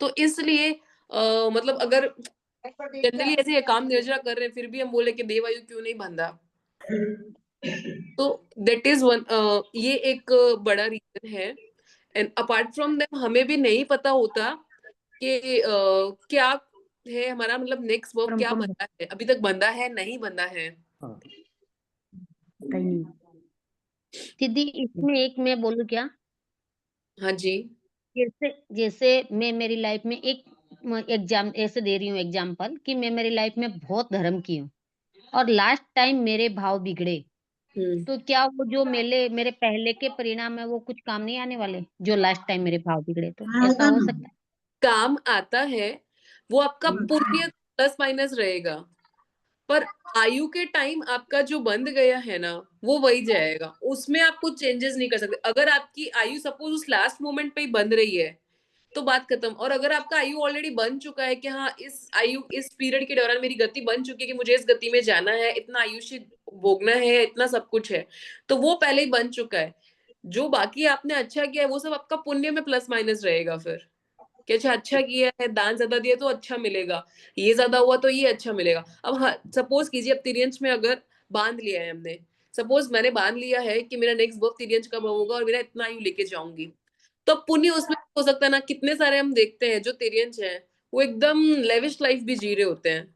तो इसलिए मतलब अगर जनरली ऐसे काम निर्जरा कर रहे हैं फिर भी हम बोले कि देवायु क्यों नहीं बांधा, तो दैट इज वन, ये एक बड़ा रीजन है। एंड अपार्ट फ्रॉम दैट हमें भी नहीं पता होता कि क्या है हमारा मतलब नेक्स्ट वर्क क्या बंदा है, अभी तक बंदा है नहीं बंदा है। दीदी इसमें एक मैं बोलूं क्या? हाँ जी। जैसे जैसे मैं मेरी लाइफ में एक एग्जाम ऐसे दे रही हूँ एग्जाम्पल कि मैं मेरी लाइफ में बहुत धर्म की हूँ और लास्ट टाइम मेरे भाव बिगड़े, तो क्या वो जो मेरे पहले के परिणाम है वो कुछ काम नहीं आने वाले? जो लास्ट टाइम मेरे भाव बिगड़े, तो ऐसा हो सकता है? काम आता है, वो आपका पुण्य प्लस माइनस रहेगा, पर आयु के टाइम आपका जो बंद गया है ना वो वही जाएगा, उसमें आप कुछ चेंजेस नहीं कर सकते। अगर आपकी आयु सपोज उस लास्ट मोमेंट पे ही बंद रही है तो बात खत्म। और अगर आपका आयु ऑलरेडी बन चुका है कि हाँ इस पीरियड के दौरान मेरी गति बन चुकी है कि मुझे इस गति में जाना है, इतना आयुष्य भोगना है, इतना सब कुछ है, तो वो पहले ही बन चुका है। जो बाकी आपने अच्छा किया है वो सब आपका पुण्य में प्लस माइनस रहेगा फिर कि अच्छा किया है, दान ज्यादा दिया तो अच्छा मिलेगा, ये ज्यादा हुआ तो ये अच्छा मिलेगा। अब हाँ सपोज कीजिए अब तिर्यंश में अगर बांध लिया है हमने, सपोज मैंने बांध लिया है कि मेरा नेक्स्ट बर्थ तिर्यंश कब होगा और मेरा इतना आयु लेके जाऊंगी, तो पुण्य उसमें हो सकता है ना। कितने सारे हम देखते हैं जो तिर्यंश हैं वो एकदम लेविश लाइफ भी जी रहे होते हैं,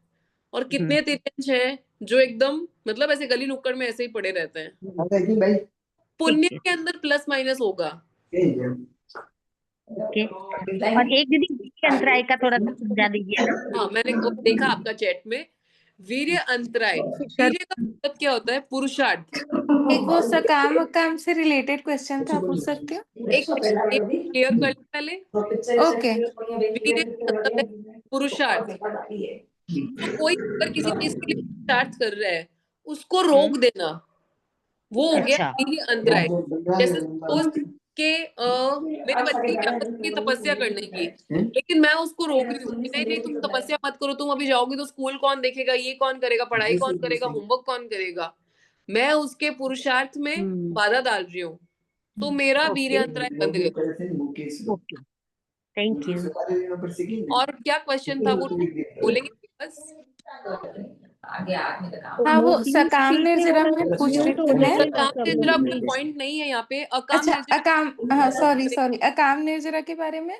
और कितने तिर्यंश हैं जो एकदम मतलब ऐसे गली नुक्कड़ में ऐसे ही पड़े रहते हैं। पुण्य के अंदर प्लस माइनस होगा। ओके। और एक दीदी अंतराय का थोड़ा सा समझा दीजिए। हाँ मैंने देखा आपका चैट में, वीर्य अंतराय, वीर्य का मतलब क्या होता है? पुरुषार्थ। एक वो सकाम वकाम से रिलेटेड क्वेश्चन था, पूछ सकती हूँ? एक क्लियर कर ले पहले। ओके। वीर्य का मतलब है पुरुषार्थ। तो कोई अगर किसी चीज के लिए पुरुषार्थ कर रहा है, उसको रोक देना, वो हो गया अच्छा। वीर्य अंतराय। जैसे सपोज के मेरे बच्चे की इच्छा होती है तपस्या करने की, लेकिन मैं उसको रोक रही हूँ कि नहीं नहीं तुम तपस्या मत करो, तुम अभी जाओगी तो स्कूल कौन देखेगा, ये कौन करेगा, पढ़ाई कौन करेगा, होमवर्क कौन करेगा। मैं उसके पुरुषार्थ में बाधा डाल रही हूँ, तो मेरा वीर्य अंतराय बंद गया। Okay, thank you. और क्या क्वेश्चन था वो बोलेंगे बस? हाँ, वो सकाम निर्जरा में पूछ रही थी मैं। सकाम निर्जरा पॉइंट नहीं है यहाँ पे। अकाम अच्छा, निर्जरा अकाम, हाँ सॉरी, अकाम निर्जरा के बारे में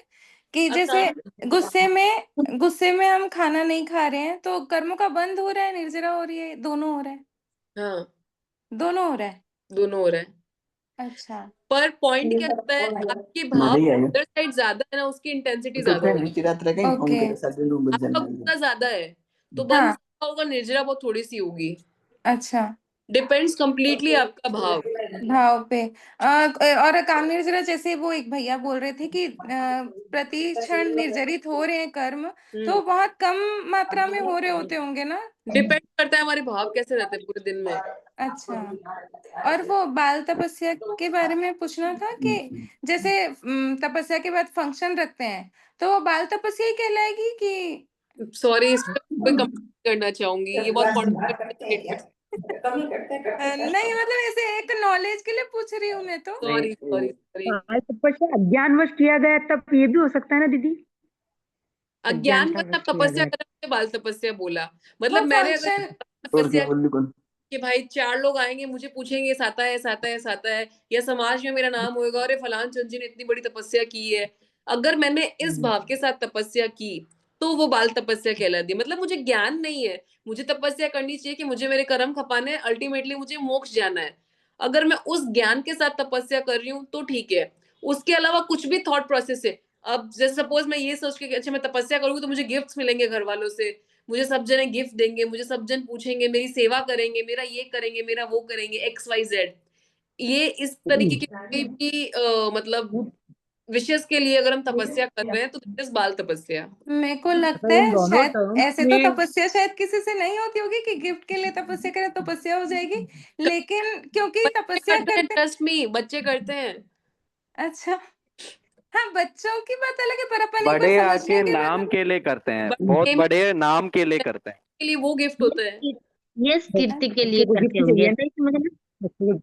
कि जैसे गुस्से में हम खाना नहीं खा रहे हैं तो कर्मों का बंद हो रहा है, निर्जरा हो रही है, दोनों हो रहा है? हाँ, दोनों हो रहा है। दोनों हो रहा है। अच्छा। पर पॉइंट क्या होता है, आपके भाव अदर साइड ज्यादा है ना, उसकी इंटेंसिटी ज्यादा होगी। ओके। आपका गुस्सा ज्यादा है तो बंद हाँ। ज्यादा होगा, निर्जरा बहुत थोड़ी सी होगी। अच्छा, डिपेंड्स कंप्लीटली आपका भाव। भाव पे। और अकाम निर्जरा जैसे वो एक भैया बोल रहे थे कि प्रति क्षण निर्जरित हो रहे हैं कर्म, तो बहुत कम मात्रा में हो रहे होते होंगे ना? डिपेंड करता है हमारे भाव कैसे रहते हैं पूरे दिन में। अच्छा। और वो बाल तपस्या के बारे में पूछना था कि जैसे तपस्या के बाद फंक्शन रखते हैं तो वो बाल तपस्या ही कहलाएगी कि? सॉरी, इस पे कोई कमेंट करना चाहूंगी, ये बहुत कॉन्ट्रोवर्शियल नहीं, मतलब ऐसे एक नॉलेज के लिए पूछ रही हूँ मैं तो। Sorry sorry sorry. बाल तपस्या अज्ञानवश किया गया तब ये भी हो सकता है ना दीदी? अज्ञान का तब तपस्या करने बाल तपस्या बोला, मतलब वो मैंने अगर फंक्शन तपस्या कि भाई 4 लोग आएंगे मुझे पूछेंगे साता है साता है साता है, या समाज में मेरा नाम होएगा, अरे फलान चंद जी ने इतनी बड़ी तपस्या की है, अगर मैंने इस भाव के साथ तपस्या की तो वो बाल तपस्या कहलाती है। मतलब मुझे ज्ञान नहीं है, मुझे तपस्या करनी चाहिए कि मुझे मेरे कर्म खपाने हैं, अल्टीमेटली मुझे मोक्ष जाना है। अगर मैं उस ज्ञान के साथ तपस्या कर रही हूँ तो ठीक है, उसके अलावा कुछ भी थॉट प्रोसेस है। अब जैसे सपोज मैं ये सोच के अच्छा मैं तपस्या करूंगी तो मुझे गिफ्ट्स मिलेंगे घर वालों से, मुझे सब जने गिफ्ट देंगे, मुझे सब जन पूछेंगे, मेरी सेवा करेंगे, मेरा ये करेंगे, मेरा वो करेंगे, XYZ। ये इस तरीके की कोई भी मतलब विशेष के लिए अगर हम तपस्या कर रहे हैं तो दिस इज बाल तपस्या। मेरे को लगता है शायद ऐसे तो तपस्या शायद किसी से नहीं होती होगी कि गिफ्ट के लिए तपस्या करे तपस्या हो जाएगी, लेकिन क्योंकि तपस्या करते ट्रस्ट मी, बच्चे करते हैं। अच्छा, हाँ बच्चों की बात अलग है, पर अपन एक बड़े बार आके समझने के बाद नाम के लिए करते हैं, बहुत बड़े नाम के लिए करते हैं, के लिए वो गिफ्ट होता है। ये कीर्ति के लिए करते होंगे, ऐसा ही समझना।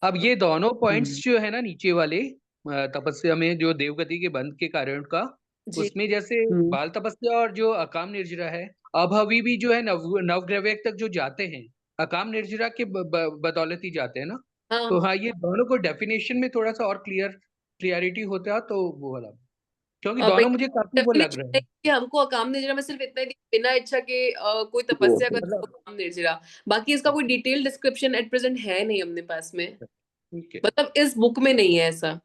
अब ये दोनों पॉइंट्स जो है ना नीचे वाले तपस्या में जो देवगति के बंध के कारण का, उसमें जैसे बाल तपस्या और जो अकाम निर्जरा है, अभावी भी जो है नवग्रह तक जो जाते हैं अकाम निर्जरा के बदौलत ही जाते हैं ना। तो हाँ, ये दोनों को डेफिनेशन में थोड़ा सा और क्लियरिटी होता तो वो वाला, क्योंकि दोनों मुझे काफी वो लग रहे हैं कि हमको अकाम निर्जरा में सिर्फ इतना ही बिना इच्छा के कोई तपस्या करे तो अकाम निर्जरा, बाकी इसका कोई डिटेल डिस्क्रिप्शन एट प्रेजेंट है नहीं अपने पास में, मतलब इस बुक में नहीं है ऐसा।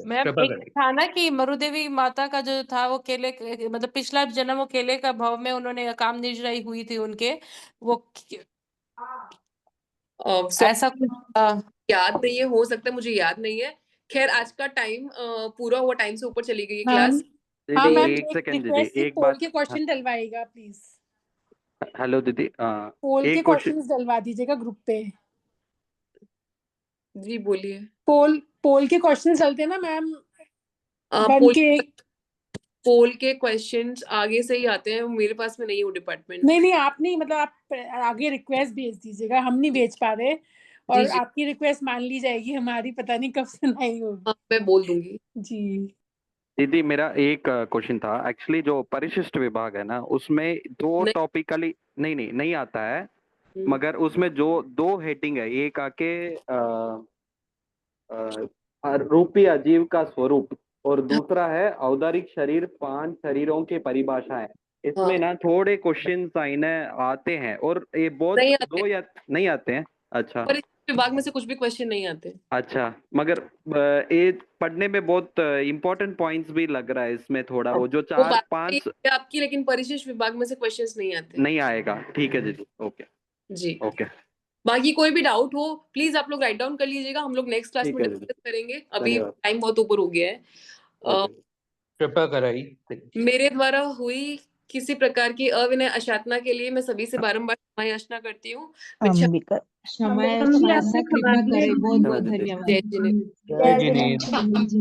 मैम एक था ना कि मरुदेवी माता का जो था वो केले मतलब पिछला जन्म वो केले का भाव में उन्होंने काम निर्जराई हुई थी उनके, वो ऐसा कुछ याद नहीं है, हो सकता है मुझे याद नहीं है। खैर आज का टाइम पूरा हुआ, टाइम से ऊपर चली गई क्लास। हाँ मैम, एक सेकंड दीदी, रिक्वेस्ट एक पोल बात। के क्वेश्चन डलवाएगा प्लीज, हेलो दीदी, पोल के एक क्वेश्चन क्वेश्चंस डलवा दीजिएगा ग्रुप पे। जी बोलिए। पोल के क्वेश्चंस डलते हैं ना मैम, पोल के क्वेश्चंस आगे से ही आते हैं, मेरे पास में नहीं हो डिपार्टमेंट। नहीं आप नहीं, मतलब आप आगे रिक्वेस्ट भेज दीजिएगा, हम नहीं भेज पा रहे, और जी। आपकी रिक्वेस्ट मान ली जाएगी, हमारी पता नहीं कब से नहीं होगी। हाँ, मैं बोल दूंगी जी। दीदी मेरा एक क्वेश्चन था, एक्चुअली जो परिशिष्ट विभाग है ना उसमें दो टॉपिकली नहीं आता है, मगर उसमें जो 2 हेडिंग है, एक आके रूपी अजीव का स्वरूप और दूसरा है औदारिक शरीर 5 शरीरों के परिभाषाएं। इसमें ना थोड़े क्वेश्चन आते हैं और ये बहुत 2 या नहीं आते हैं। अच्छा, विभाग में से कुछ भी क्वेश्चन नहीं आते। अच्छा, मगर ये पढ़ने में बहुत इम्पोर्टेंट पॉइंट्स भी लग रहा है इसमें थोड़ा, वो जो वो 4 बात 5 है आपकी, लेकिन परिशिष्ट विभाग में से क्वेश्चंस नहीं आते। नहीं आएगा। ठीक है दीदी, ओके जी। ओके, बाकी कोई भी डाउट हो प्लीज आप लोग राइट डाउन कर लीजिएगा, हम लोग नेक्स्ट क्लास ठीक में है दीदी, डिस्कस करेंगे। अभी धन्यवाद। टाइम बहुत ऊपर हो गया है। ओके, कृपा कराई। मेरे द्वारा हुई किसी प्रकार की अविनय अशातना के लिए मैं सभी से बारंबार क्षमा याचना करती हूँ। मैं अंबिका हम भी आपसे क्षमा कृपा मांगते करे, हैं। बहुत बहुत धन्यवाद दीदी। धन्यवाद। जय जिनेन्द्र। जय जिनेन्द्र।